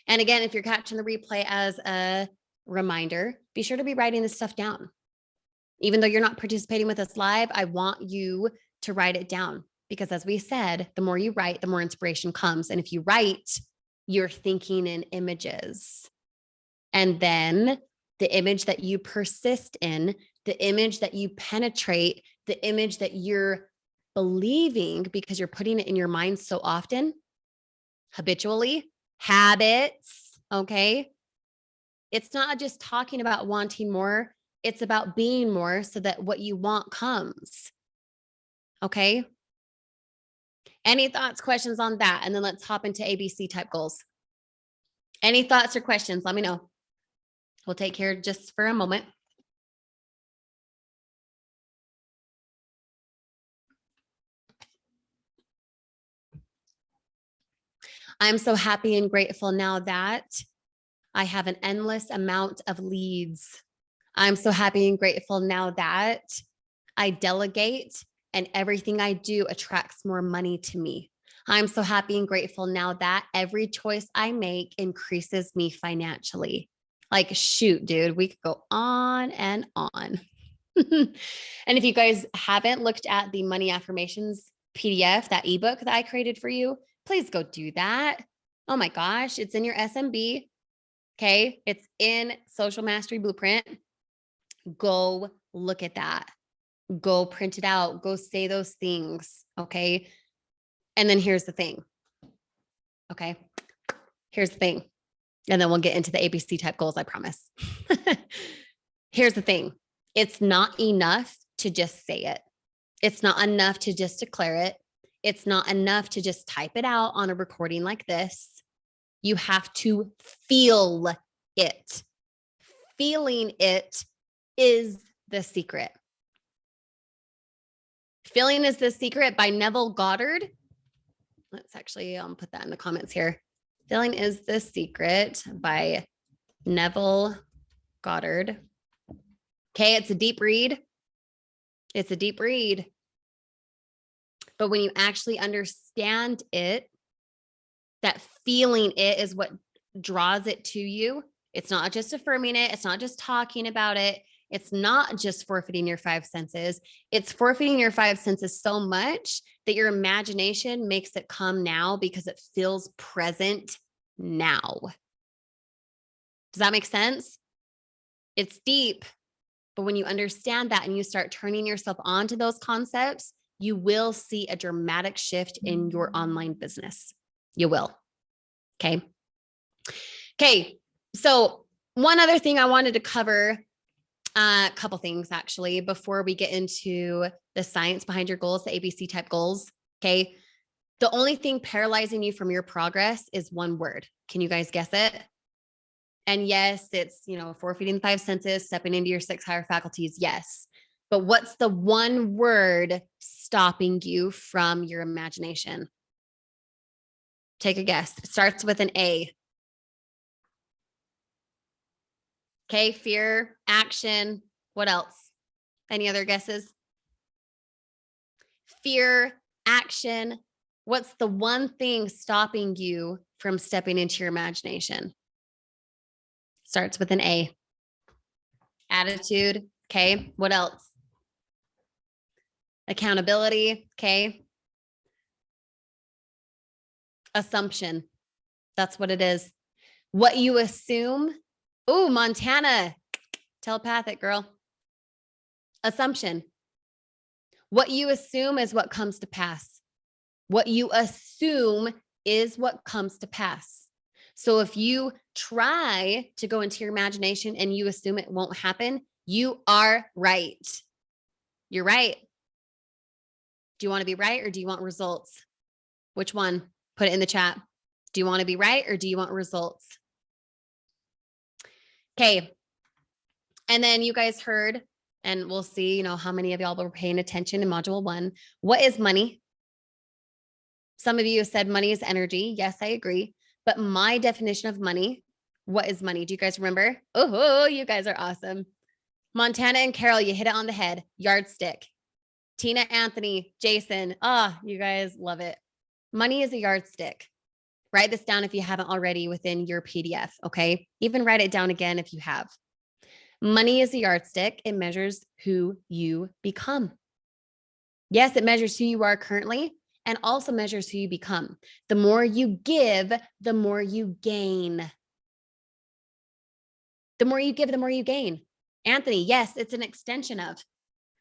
And again, if you're catching the replay as a reminder, be sure to be writing this stuff down. Even though you're not participating with us live, I want you to write it down because as we said, the more you write, the more inspiration comes. And if you write, you're thinking in images. And then the image that you persist in, the image that you penetrate, the image that you're believing because you're putting it in your mind so often, habitually, habits, okay? It's not just talking about wanting more. It's about being more so that what you want comes. Okay. Any thoughts, questions on that? And then let's hop into ABC type goals. Any thoughts or questions? Let me know. We'll take care just for a moment. I'm so happy and grateful now that I have an endless amount of leads. I'm so happy and grateful now that I delegate and everything I do attracts more money to me. I'm so happy and grateful now that every choice I make increases me financially. Like, shoot, dude, we could go on and on. And if you guys haven't looked at the Money Affirmations PDF, that ebook that I created for you, please go do that. Oh my gosh, it's in your SMB. Okay, it's in Social Mastery Blueprint. Go look at that. Go print it out. Go say those things. Okay. And then here's the thing. Okay. Here's the thing. And then we'll get into the ABC type goals, I promise. Here's the thing. It's not enough to just say it. It's not enough to just declare it. It's not enough to just type it out on a recording like this. You have to feel it. feeling it is the secret. Feeling is the Secret by Neville Goddard. Let's actually put that in the comments here. Feeling is the Secret by Neville Goddard. Okay, it's a deep read. It's a deep read. But when you actually understand it, that feeling it is what draws it to you. It's not just affirming it. It's not just talking about it. It's not just forfeiting your five senses. It's forfeiting your five senses so much that your imagination makes it come now because it feels present now. Does that make sense? It's deep, but when you understand that and you start turning yourself on to those concepts, you will see a dramatic shift in your online business. You will. Okay. Okay. So one other thing I wanted to cover, a couple things actually, before we get into the science behind your goals, the ABC type goals. Okay. The only thing paralyzing you from your progress is one word. Can you guys guess it? And yes, it's, forfeiting the five senses, stepping into your 6 higher faculties. Yes. But what's the one word stopping you from your imagination? Take a guess. It starts with an A. Okay, fear, action. What else? Any other guesses? Fear, action. What's the one thing stopping you from stepping into your imagination? Starts with an A. Attitude. Okay, what else? Accountability. Okay. Assumption. That's what it is. What you assume. Oh, Montana. Telepathic, girl. Assumption. What you assume is what comes to pass. What you assume is what comes to pass. So if you try to go into your imagination and you assume it won't happen, you are right. You're right. Do you want to be right or do you want results? Which one? Put it in the chat. Do you want to be right or do you want results? Okay. And then you guys heard, and we'll see, how many of y'all were paying attention in module 1. What is money? Some of you said money is energy. Yes, I agree. But my definition of money, what is money? Do you guys remember? Oh, you guys are awesome. Montana and Carol, you hit it on the head. Yardstick. Tina, Anthony, Jason. You guys love it. Money is a yardstick. Write this down if you haven't already within your PDF, okay? Even write it down again if you have. Money is a yardstick. It measures who you become. Yes, it measures who you are currently and also measures who you become. The more you give, the more you gain. The more you give, the more you gain. Anthony, yes, it's an extension of.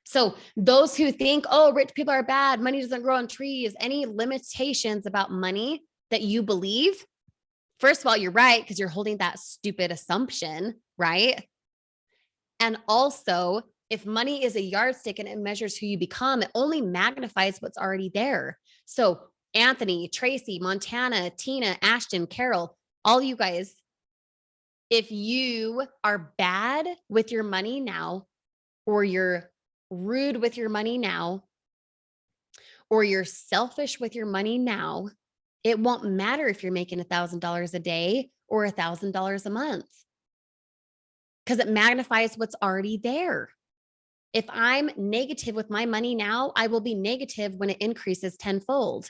So those who think, rich people are bad, money doesn't grow on trees, any limitations about money that you believe, first of all, you're right, because you're holding that stupid assumption, right? And also, if money is a yardstick and it measures who you become, it only magnifies what's already there. So Anthony, Tracy, Montana, Tina, Ashton, Carol, all you guys, if you are bad with your money now, or you're rude with your money now, or you're selfish with your money now, it won't matter if you're making $1,000 a day or $1,000 a month, because it magnifies what's already there. If I'm negative with my money now, I will be negative when it increases tenfold.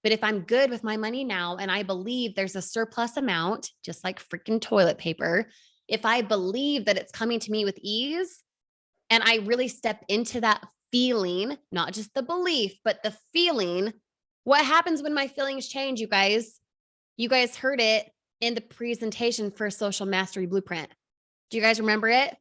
But if I'm good with my money now and I believe there's a surplus amount, just like freaking toilet paper, if I believe that it's coming to me with ease and I really step into that feeling, not just the belief, but the feeling, what happens when my feelings change, you guys? You guys heard it in the presentation for Social Mastery Blueprint. Do you guys remember it?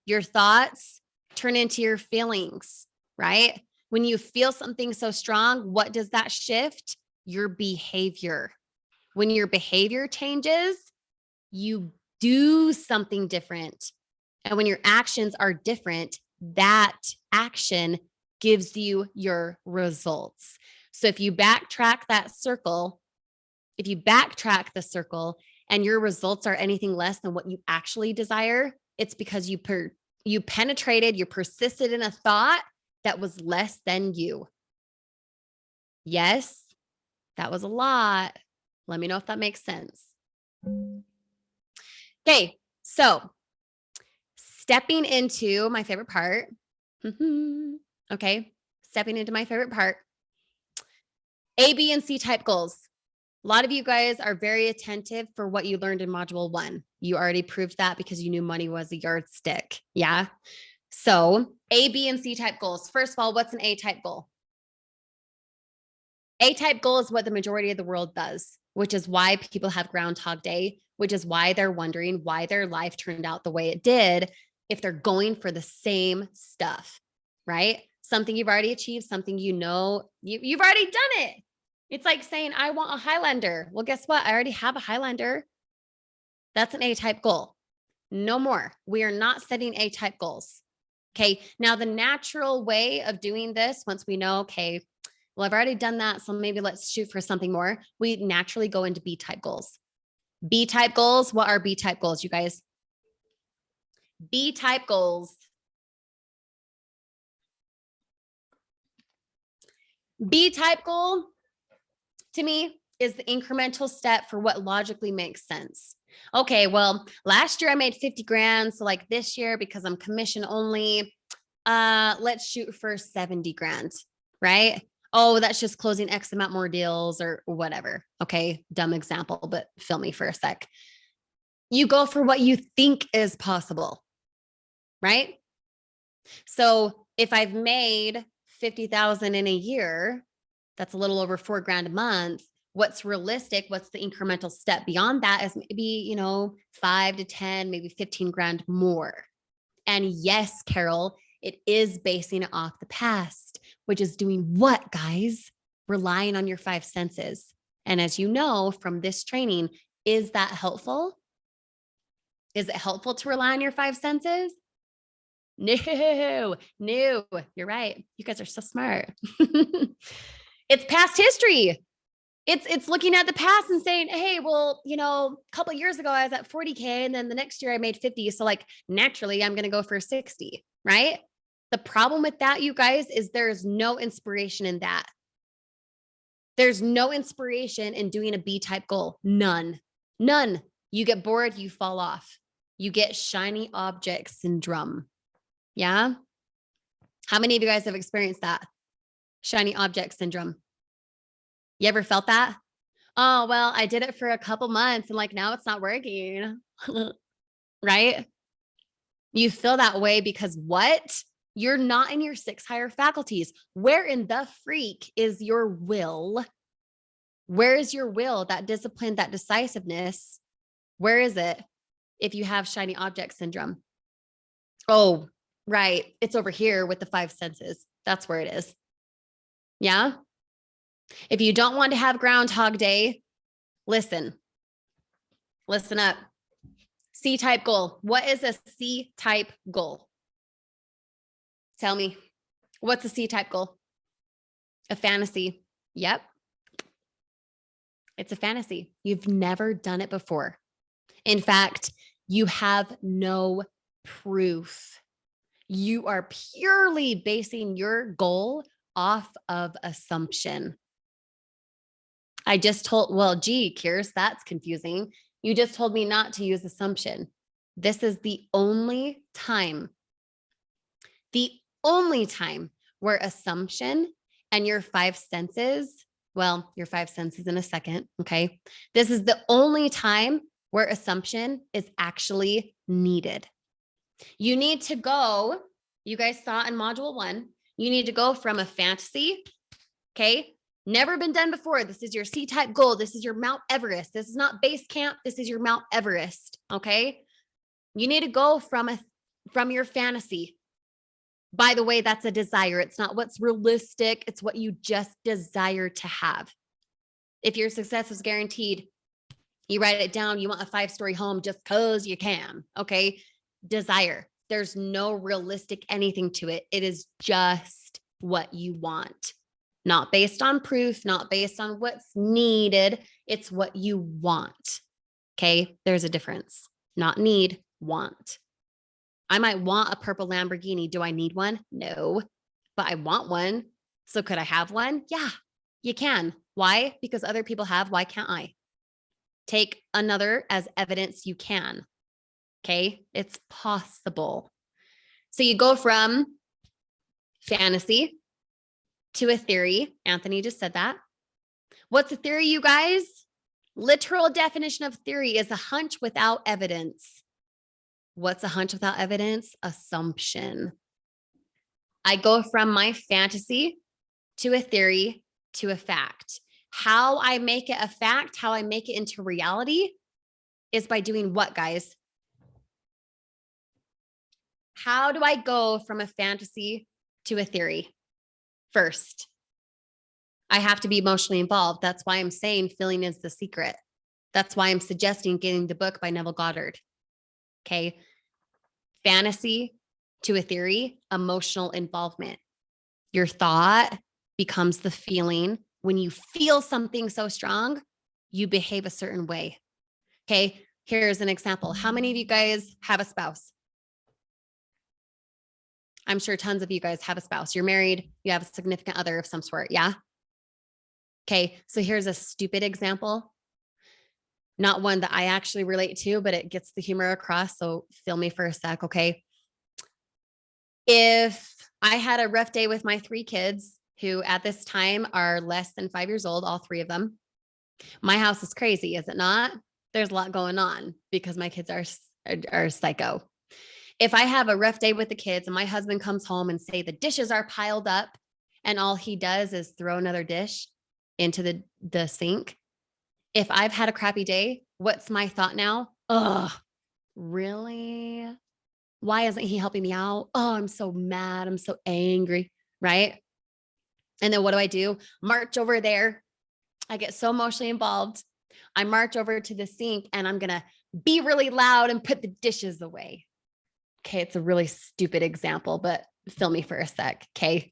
Your thoughts turn into your feelings, right? When you feel something so strong, what does that shift? Your behavior. When your behavior changes, you do something different. And when your actions are different, that action gives you your results. So if you backtrack that circle, if you backtrack the circle and your results are anything less than what you actually desire, it's because you penetrated, you persisted in a thought that was less than you. Yes, that was a lot. Let me know if that makes sense. Okay, so stepping into my favorite part. Okay, stepping into my favorite part. A, B, and C type goals. A lot of you guys are very attentive for what you learned in module 1. You already proved that because you knew money was a yardstick. Yeah. So A, B, and C type goals. First of all, what's an A type goal? A type goal is what the majority of the world does, which is why people have Groundhog Day, which is why they're wondering why their life turned out the way it did if they're going for the same stuff, right? Something you've already achieved, something you know, you've already done it. It's like saying, I want a Highlander. Well, guess what? I already have a Highlander. That's an A-type goal. No more. We are not setting A-type goals. Okay. Now, the natural way of doing this, once we know, okay, well, I've already done that, so maybe let's shoot for something more. We naturally go into B-type goals. B-type goals. What are B-type goals, you guys? B-type goals. B-type goal to me is the incremental step for what logically makes sense. Okay, well, last year I made 50 grand. So like this year, because I'm commission only, let's shoot for 70 grand, right? Oh, that's just closing X amount more deals or whatever. Okay, dumb example, but feel me for a sec. You go for what you think is possible, right? So if I've made 50,000 in a year, that's a little over 4 grand a month. What's realistic? What's the incremental step beyond that is maybe, 5 to 10, maybe 15 grand more. And yes, Carol, it is basing it off the past, which is doing what, guys? Relying on your 5 senses. And as you know from this training, is that helpful? Is it helpful to rely on your 5 senses? No, you're right. You guys are so smart. It's past history. It's looking at the past and saying, hey, well, a couple of years ago, I was at 40K and then the next year I made 50. So like naturally I'm going to go for 60, right? The problem with that, you guys, is there's no inspiration in that. There's no inspiration in doing a B-type goal. None. You get bored, you fall off. You get shiny object syndrome. Yeah. How many of you guys have experienced that? Shiny object syndrome. You ever felt that? Oh, well, I did it for a couple months and like now it's not working. Right? You feel that way because what? You're not in your 6 higher faculties. Where in the freak is your will? Where is your will, that discipline, that decisiveness? Where is it if you have shiny object syndrome? Oh, right. It's over here with the 5 senses. That's where it is. Yeah. If you don't want to have Groundhog Day, listen up. C-type goal. What is a C-type goal? Tell me, what's a C-type goal? A fantasy. Yep. It's a fantasy. You've never done it before. In fact, you have no proof. You are purely basing your goal off of assumption. I just told, well, gee, Kiers, that's confusing. You just told me not to use assumption. This is the only time where assumption and your 5 senses, well, your 5 senses in a second, okay? This is the only time where assumption is actually needed. You need to go, you guys saw in module 1, you need to go from a fantasy, okay? Never been done before. This is your C-type goal. This is your Mount Everest. This is not base camp. This is your Mount Everest, okay? You need to go from your fantasy. By the way, that's a desire. It's not what's realistic. It's what you just desire to have. If your success is guaranteed, you write it down. You want a 5-story home just because you can, okay? Desire. There's no realistic anything to it. It is just what you want. Not based on proof, not based on what's needed. It's what you want. Okay. There's a difference. Not need, want. I might want a purple Lamborghini. Do I need one? No, but I want one. So could I have one? Yeah, you can. Why? Because other people have. Why can't I? Take another as evidence you can. Okay. It's possible. So you go from fantasy to a theory. Anthony just said that. What's a theory, you guys? Literal definition of theory is a hunch without evidence. What's a hunch without evidence? Assumption. I go from my fantasy to a theory to a fact. How I make it a fact, how I make it into reality is by doing what, guys? How do I go from a fantasy to a theory? First, I have to be emotionally involved. That's why I'm saying feeling is the secret. That's why I'm suggesting getting the book by Neville Goddard. Okay. Fantasy to a theory, emotional involvement. Your thought becomes the feeling. When you feel something so strong, you behave a certain way. Okay. Here's an example. How many of you guys have a spouse? I'm sure tons of you guys have a spouse. You're married, you have a significant other of some sort. Yeah. Okay. So here's a stupid example. Not one that I actually relate to, but it gets the humor across. So feel me for a sec. Okay. If I had a rough day with my 3 kids who at this time are less than 5 years old, all 3 of them, my house is crazy, is it not? There's a lot going on because my kids are psycho. If I have a rough day with the kids and my husband comes home and say the dishes are piled up and all he does is throw another dish into the sink. If I've had a crappy day, what's my thought now? Oh, really? Why isn't he helping me out? Oh, I'm so mad. I'm so angry. Right. And then what do? March over there. I get so emotionally involved. I march over to the sink and I'm going to be really loud and put the dishes away. Okay. It's a really stupid example, but feel me for a sec. Okay.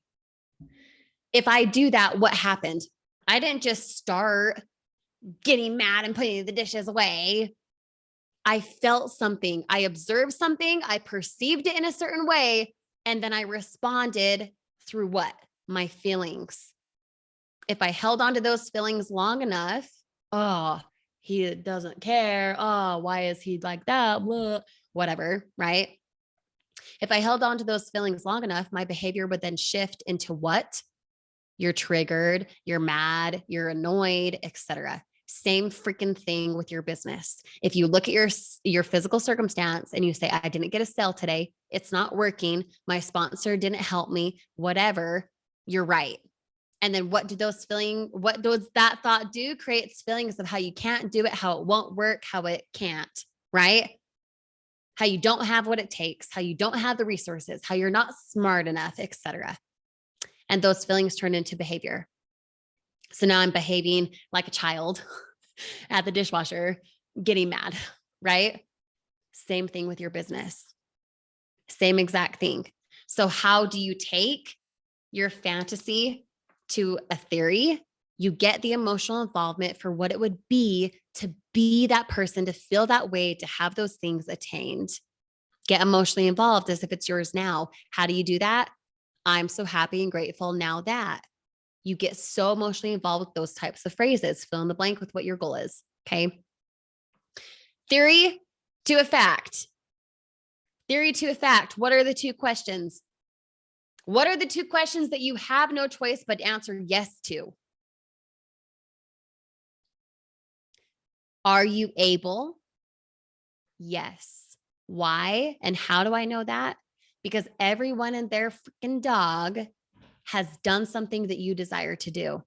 If I do that, what happened? I didn't just start getting mad and putting the dishes away. I felt something. I observed something. I perceived it in a certain way. And then I responded through what? My feelings. If I held on to those feelings long enough, oh, he doesn't care. Oh, why is he like that? Blah, whatever, right? If I held on to those feelings long enough, my behavior would then shift into what? You're triggered, you're mad, you're annoyed, etc. Same freaking thing with your business. If you look at your physical circumstance and you say, I didn't get a sale today, it's not working, my sponsor didn't help me, whatever, you're right. And then what does that thought do? Creates feelings of how you can't do it, how it won't work, how it can't, right? How you don't have what it takes, how you don't have the resources, how you're not smart enough, etc. And those feelings turn into behavior. So now I'm behaving like a child at the dishwasher, getting mad, right? Same thing with your business. Same exact thing. So how do you take your fantasy to a theory? You get the emotional involvement for what it would be to be that person, to feel that way, to have those things attained. Get emotionally involved as if it's yours now. How do you do that? I'm so happy and grateful now that. You get so emotionally involved with those types of phrases. Fill in the blank with what your goal is. Okay. Theory to a fact. Theory to a fact. What are the 2 questions? What are the 2 questions that you have no choice but to answer yes to? Are you able? Yes. Why? And how do I know that? Because everyone and their freaking dog has done something that you desire to do.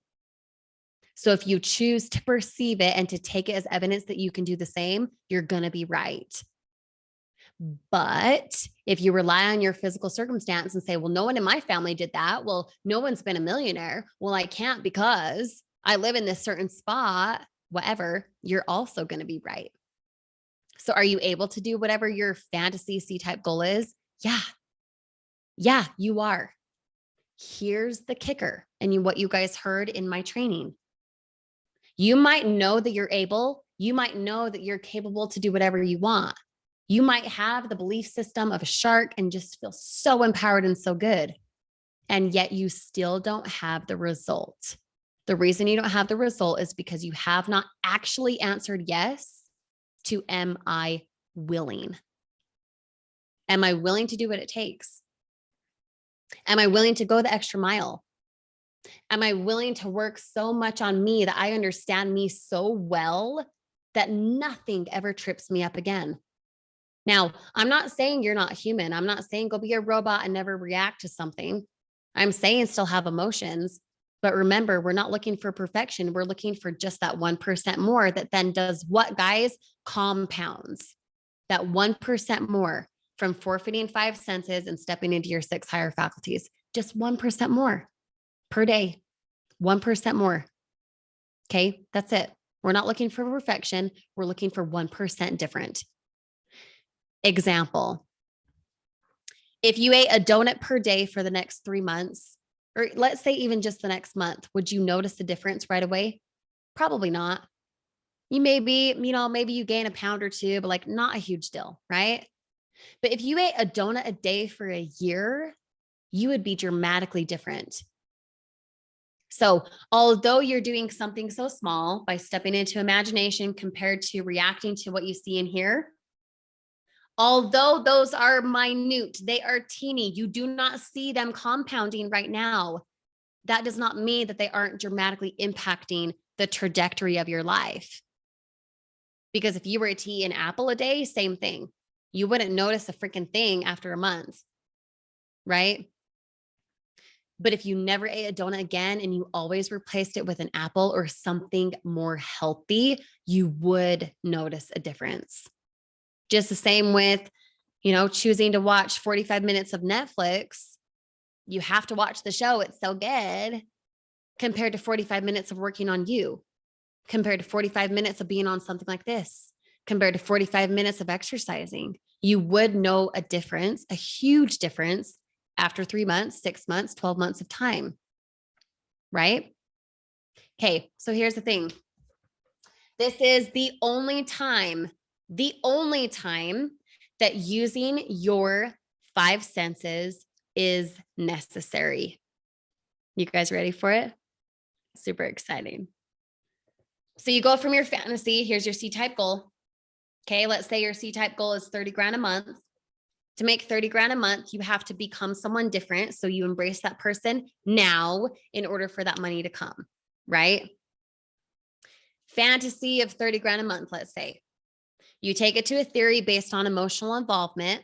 So if you choose to perceive it and to take it as evidence that you can do the same, you're going to be right. But if you rely on your physical circumstance and say, well, no one in my family did that. Well, no one's been a millionaire. Well, I can't because I live in this certain spot, whatever, you're also going to be right. So are you able to do whatever your fantasy C-type goal is? Yeah. Yeah, you are. Here's the kicker, and what you guys heard in my training. You might know that you're able You might know that you're capable to do whatever you want. You might have the belief system of a shark and just feel so empowered and so good. And yet you still don't have the result. The reason you don't have the result is because you have not actually answered yes to, am I willing? Am I willing to do what it takes? Am I willing to go the extra mile? Am I willing to work so much on me that I understand me so well that nothing ever trips me up again? Now, I'm not saying you're not human. I'm not saying go be a robot and never react to something. I'm saying still have emotions. But remember, we're not looking for perfection. We're looking for just that 1% more that then does what, guys? Compounds. That 1% more from forfeiting 5 senses and stepping into your 6 higher faculties. Just 1% more per day. 1% more. Okay, that's it. We're not looking for perfection. We're looking for 1% different. Example. If you ate a donut per day for the next 3 months, or let's say even just the next month, would you notice the difference right away? Probably not. You maybe you gain a pound or two, but like not a huge deal, right? But if you ate a donut a day for a year, you would be dramatically different. So, although you're doing something so small by stepping into imagination compared to reacting to what you see and hear, although those are minute, they are teeny, you do not see them compounding right now. That does not mean that they aren't dramatically impacting the trajectory of your life. Because if you were to eat an apple a day, same thing. You wouldn't notice a freaking thing after a month, right? But if you never ate a donut again and you always replaced it with an apple or something more healthy, you would notice a difference. Just the same with, choosing to watch 45 minutes of Netflix. You have to watch the show. It's so good compared to 45 minutes of working on you, compared to 45 minutes of being on something like this, compared to 45 minutes of exercising. You would know a difference, a huge difference after 3 months, 6 months, 12 months of time, right? Okay, so here's the thing. This is the only time that using your 5 senses is necessary. You guys ready for it? Super exciting. So you go from your fantasy, here's your C-type goal. Okay, let's say your C-type goal is 30 grand a month. To make 30 grand a month, you have to become someone different. So you embrace that person now in order for that money to come, right? Fantasy of 30 grand a month, let's say. You take it to a theory based on emotional involvement.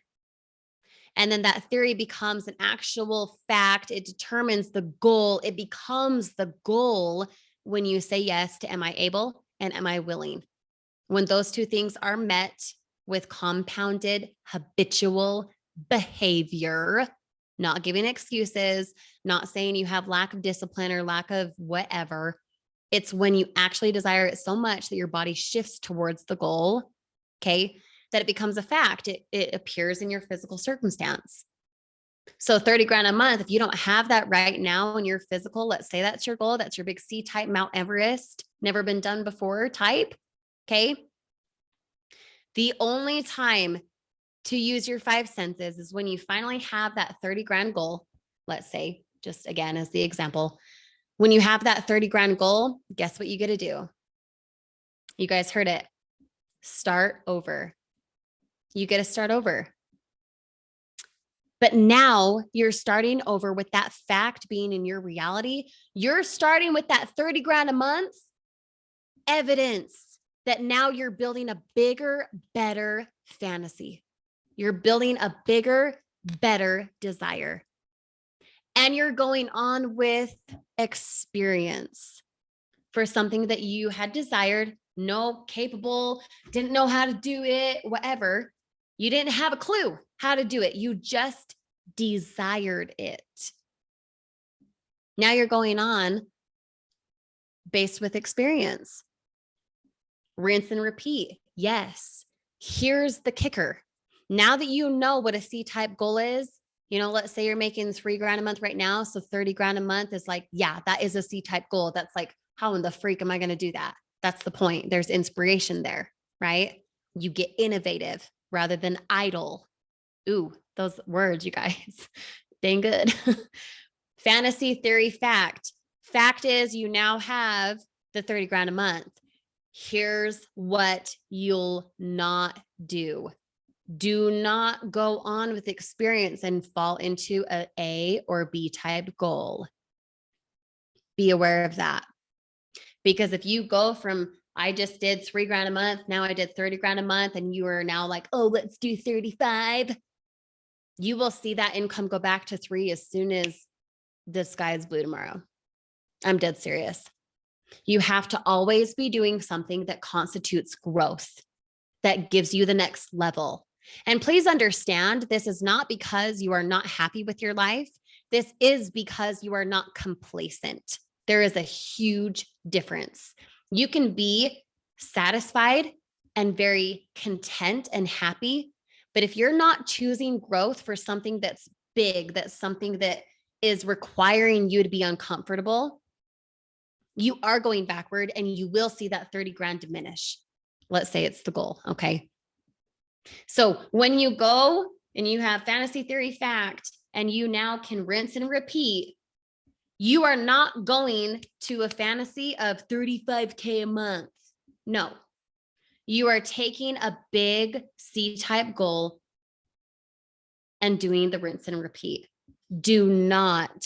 And then that theory becomes an actual fact. It determines the goal. It becomes the goal when you say yes to am I able and am I willing? When those two things are met with compounded habitual behavior, not giving excuses, not saying you have lack of discipline or lack of whatever. It's when you actually desire it so much that your body shifts towards the goal, okay, that it becomes a fact. It appears in your physical circumstance. So 30 grand a month, if you don't have that right now in your physical, let's say that's your goal, that's your big C-type Mount Everest, never been done before type, okay? The only time to use your 5 senses is when you finally have that 30 grand goal. Let's say, just again, as the example, when you have that 30 grand goal, guess what you get to do? You guys heard it. Start over. You get to start over. But now you're starting over with that fact being in your reality. You're starting with that 30 grand a month evidence that now you're building a bigger, better fantasy. You're building a bigger, better desire. And you're going on with experience for something that you had desired, capable, didn't know how to do it, whatever. You didn't have a clue how to do it. You just desired it. Now you're going on based with experience. Rinse and repeat. Yes. Here's the kicker. Now that you know what a C-type goal is, let's say you're making 3 grand a month right now. So 30 grand a month is like, yeah, that is a C-type goal. That's like, how in the freak am I going to do that? That's the point. There's inspiration there, right? You get innovative rather than idle. Ooh, those words, you guys, dang good. Fantasy, theory, fact. Fact is you now have the 30 grand a month. Here's what you'll not do. Do not go on with experience and fall into an A or B type goal. Be aware of that. Because if you go from, I just did 3 grand a month, now I did 30 grand a month, and you are now like, oh, let's do 35. You will see that income go back to 3 as soon as the sky is blue tomorrow. I'm dead serious. You have to always be doing something that constitutes growth, that gives you the next level. And please understand, this is not because you are not happy with your life. This is because you are not complacent. There is a huge difference. You can be satisfied and very content and happy, but if you're not choosing growth for something that's big, that's something that is requiring you to be uncomfortable, you are going backward and you will see that 30 grand diminish. Let's say it's the goal. Okay. So when you go and you have fantasy, theory, fact, and you now can rinse and repeat, you are not going to a fantasy of 35K a month. No, you are taking a big C-type goal and doing the rinse and repeat. Do not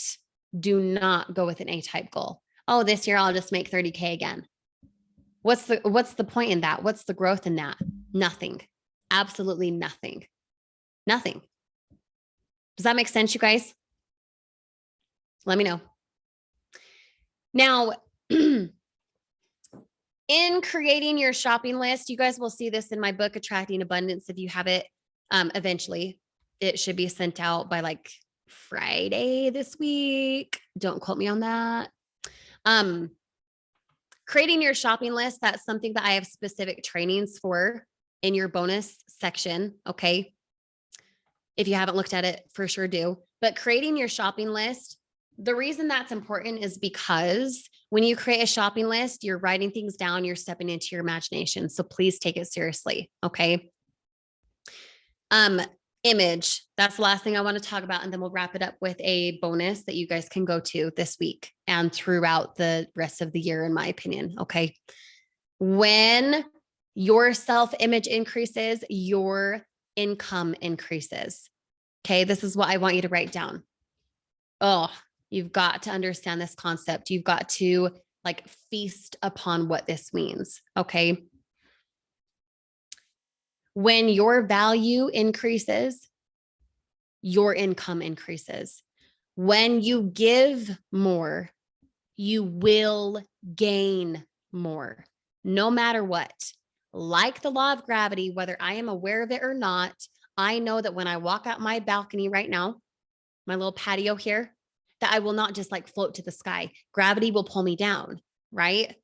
go with an A-type goal. Oh, this year I'll just make 30K again. What's the point in that? What's the growth in that? Nothing. Absolutely nothing. Nothing. Does that make sense, you guys? Let me know. Now, in creating your shopping list, you guys will see this in my book, Attracting Abundance. If you have it, eventually it should be sent out by like Friday this week. Don't quote me on that. Creating your shopping list, that's something that I have specific trainings for in your bonus section. Okay. If you haven't looked at it, for sure do. But creating your shopping list, the reason that's important is because when you create a shopping list, you're writing things down, you're stepping into your imagination. So please take it seriously. Okay. Image. That's the last thing I want to talk about. And then we'll wrap it up with a bonus that you guys can go to this week and throughout the rest of the year, in my opinion. Okay. When your self-image increases, your income increases. Okay. This is what I want you to write down. Oh, you've got to understand this concept. You've got to like feast upon what this means. Okay. When your value increases, your income increases. When you give more, you will gain more, no matter what. Like the law of gravity, whether I am aware of it or not, I know that when I walk out my balcony right now, my little patio here, that I will not just like float to the sky. Gravity will pull me down, right?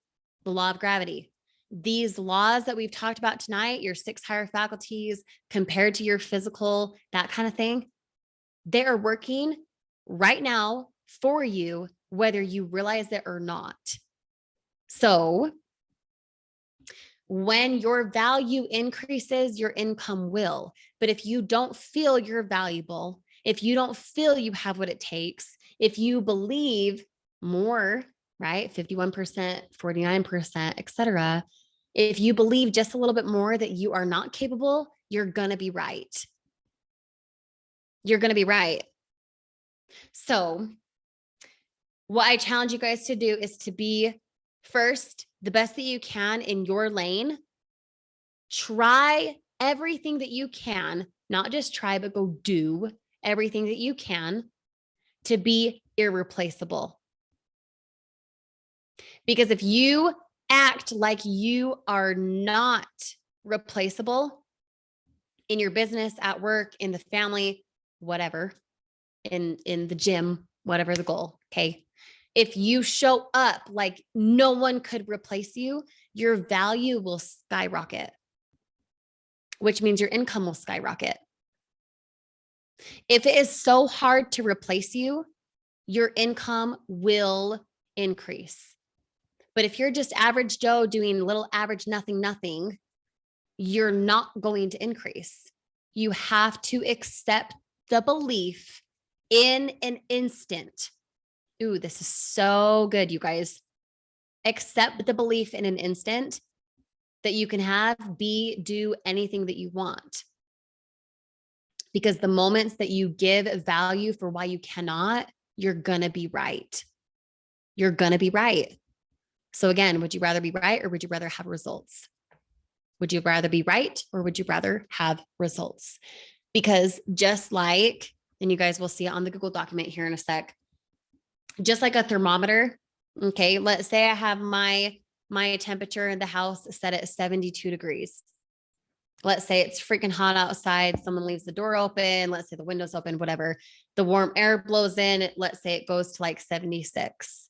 The law of gravity. These laws that we've talked about tonight, your 6 higher faculties compared to your physical, that kind of thing, they are working right now for you, whether you realize it or not. So when your value increases, your income will. But if you don't feel you're valuable, if you don't feel you have what it takes, if you believe more, right? 51%, 49%, etc. If you believe just a little bit more that you are not capable, you're going to be right. You're going to be right. So what I challenge you guys to do is to be first, the best that you can in your lane. Try everything that you can, not just try, but go do everything that you can to be irreplaceable. Because if you act like you are not replaceable in your business, at work, in the family, whatever, in the gym, whatever the goal, okay? If you show up like no one could replace you, your value will skyrocket, which means your income will skyrocket. If it is so hard to replace you, your income will increase. But if you're just average Joe doing little average nothing, you're not going to increase. You have to accept the belief in an instant. Ooh, this is so good, you guys. Accept the belief in an instant that you can have, be, do anything that you want. Because the moments that you give value for why you cannot, you're going to be right. You're going to be right. So again, would you rather be right or would you rather have results? Would you rather be right or would you rather have results? Because just like, and you guys will see it on the Google document here in a sec, just like a thermometer. Okay. Let's say I have my temperature in the house set at 72 degrees. Let's say it's freaking hot outside. Someone leaves the door open. Let's say the window's open, whatever. The warm air blows in. Let's say it goes to like 76.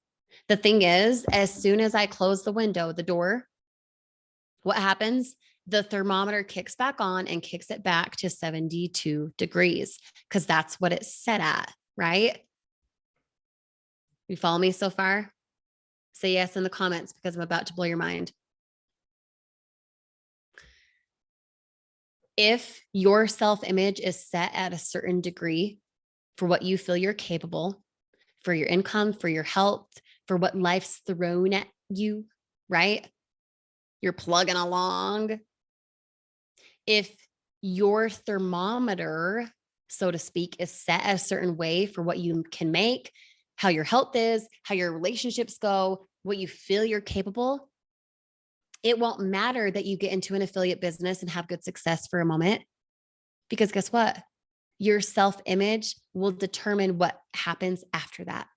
The thing is, as soon as I close the window, the door, what happens? The thermometer kicks back on and kicks it back to 72 degrees because that's what it's set at, right? You follow me so far? Say yes in the comments because I'm about to blow your mind. If your self-image is set at a certain degree for what you feel you're capable, for your income, for your health, for what life's thrown at you, right? You're plugging along. If your thermometer, so to speak, is set a certain way for what you can make, how your health is, how your relationships go, what you feel you're capable, it won't matter that you get into an affiliate business and have good success for a moment, because guess what? Your self-image will determine what happens after that.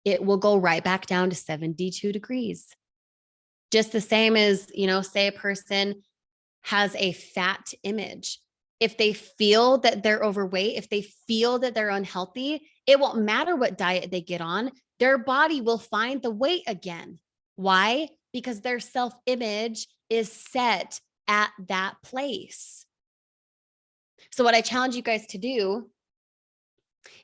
It will go right back down to 72 degrees. Just the same as, say a person has a fat image. If they feel that they're overweight, if they feel that they're unhealthy, it won't matter what diet they get on. Their body will find the weight again. Why? Because their self-image is set at that place. So what I challenge you guys to do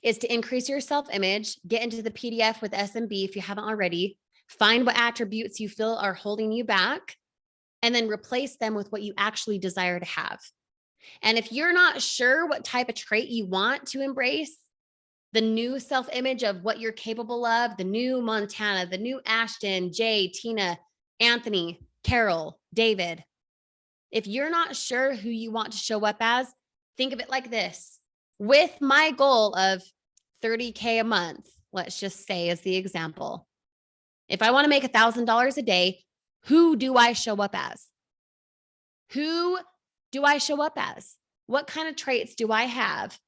is to increase your self-image, get into the PDF with SMB if you haven't already, find what attributes you feel are holding you back, and then replace them with what you actually desire to have. And if you're not sure what type of trait you want to embrace, the new self-image of what you're capable of, the new Montana, the new Ashton, Jay, Tina, Anthony, Carol, David, if you're not sure who you want to show up as, think of it like this. With my goal of 30K a month, let's just say as the example, if I want to make $1,000 a day, who do I show up as? Who do I show up as? What kind of traits do I have?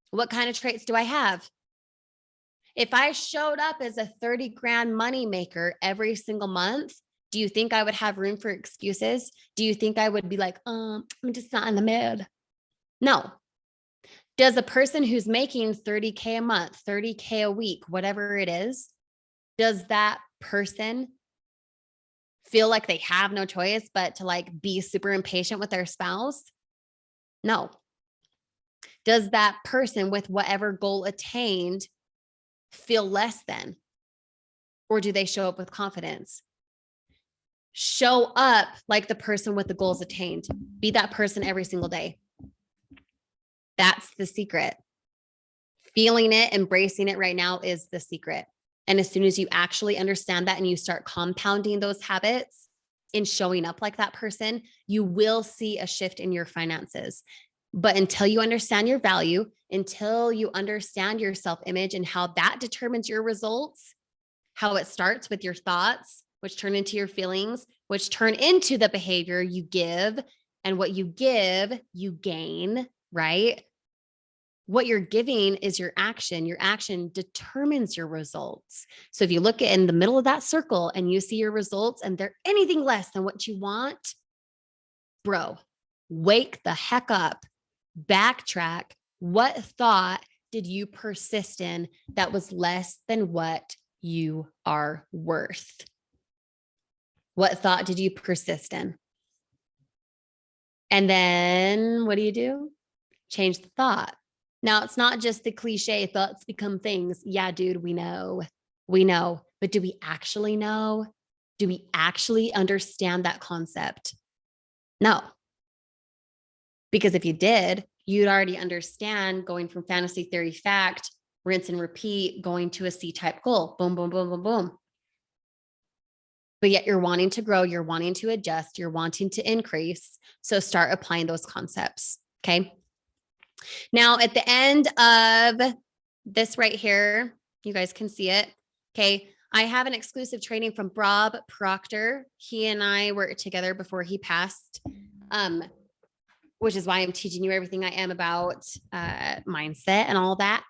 What kind of traits do I have? If I showed up as a 30 grand money maker every single month, do you think I would have room for excuses? Do you think I would be like, I'm just not in the mood? No. Does a person who's making 30K a month, 30K a week, whatever it is, does that person feel like they have no choice but to be super impatient with their spouse? No. Does that person with whatever goal attained feel less than? Or do they show up with confidence? Show up like the person with the goals attained. Be that person every single day. That's the secret. Feeling it, embracing it right now is the secret. And as soon as you actually understand that and you start compounding those habits in showing up like that person, you will see a shift in your finances. But until you understand your value, until you understand your self-image and how that determines your results, how it starts with your thoughts, which turn into your feelings, which turn into the behavior you give, and what you give, you gain, right? What you're giving is your action. Your action determines your results. So if you look in the middle of that circle and you see your results and they're anything less than what you want, bro, wake the heck up, backtrack. What thought did you persist in that was less than what you are worth? What thought did you persist in? And then what do? Change the thought. Now, it's not just the cliche thoughts become things. Yeah, dude, we know. But do we actually know? Do we actually understand that concept? No. Because if you did, you'd already understand going from fantasy theory fact, rinse and repeat, going to a C-type goal. Boom, boom, boom, boom, boom. But yet you're wanting to grow, you're wanting to adjust, you're wanting to increase. So start applying those concepts. Okay. Now at the end of this right here, you guys can see it. Okay. I have an exclusive training from Bob Proctor. He and I worked together before he passed, which is why I'm teaching you everything I am about mindset and all that.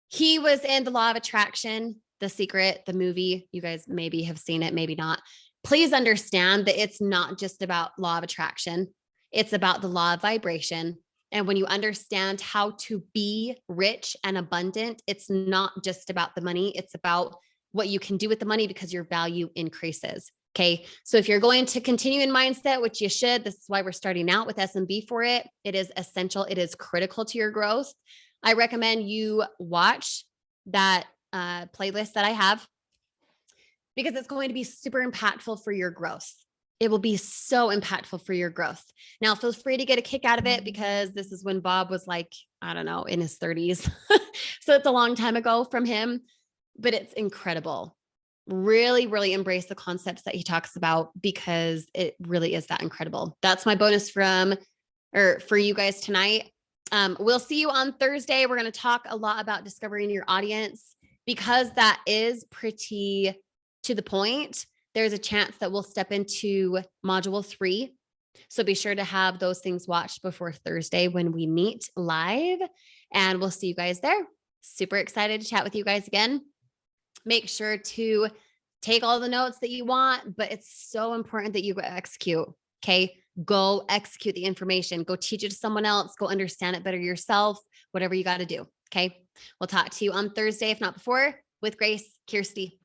He was in The Law of Attraction, The Secret, the movie. You guys maybe have seen it, maybe not. Please understand that it's not just about law of attraction. It's about the law of vibration. And when you understand how to be rich and abundant, it's not just about the money. It's about what you can do with the money because your value increases. Okay. So if you're going to continue in mindset, which you should, this is why we're starting out with SMB for it. It is essential. It is critical to your growth. I recommend you watch that playlist that I have because it's going to be super impactful for your growth. It will be so impactful for your growth. Now, feel free to get a kick out of it because this is when Bob was like, I don't know, in his 30s. So it's a long time ago from him, but it's incredible. Really, really embrace the concepts that he talks about because it really is that incredible. That's my bonus for you guys tonight. We'll see you on Thursday. We're going to talk a lot about discovering your audience because that is pretty to the point. There's a chance that we'll step into module 3. So be sure to have those things watched before Thursday when we meet live, and we'll see you guys there. Super excited to chat with you guys again. Make sure to take all the notes that you want, but it's so important that you go execute. Okay. Go execute the information, go teach it to someone else, go understand it better yourself, whatever you got to do. Okay. We'll talk to you on Thursday, if not before. With grace, Kirsty.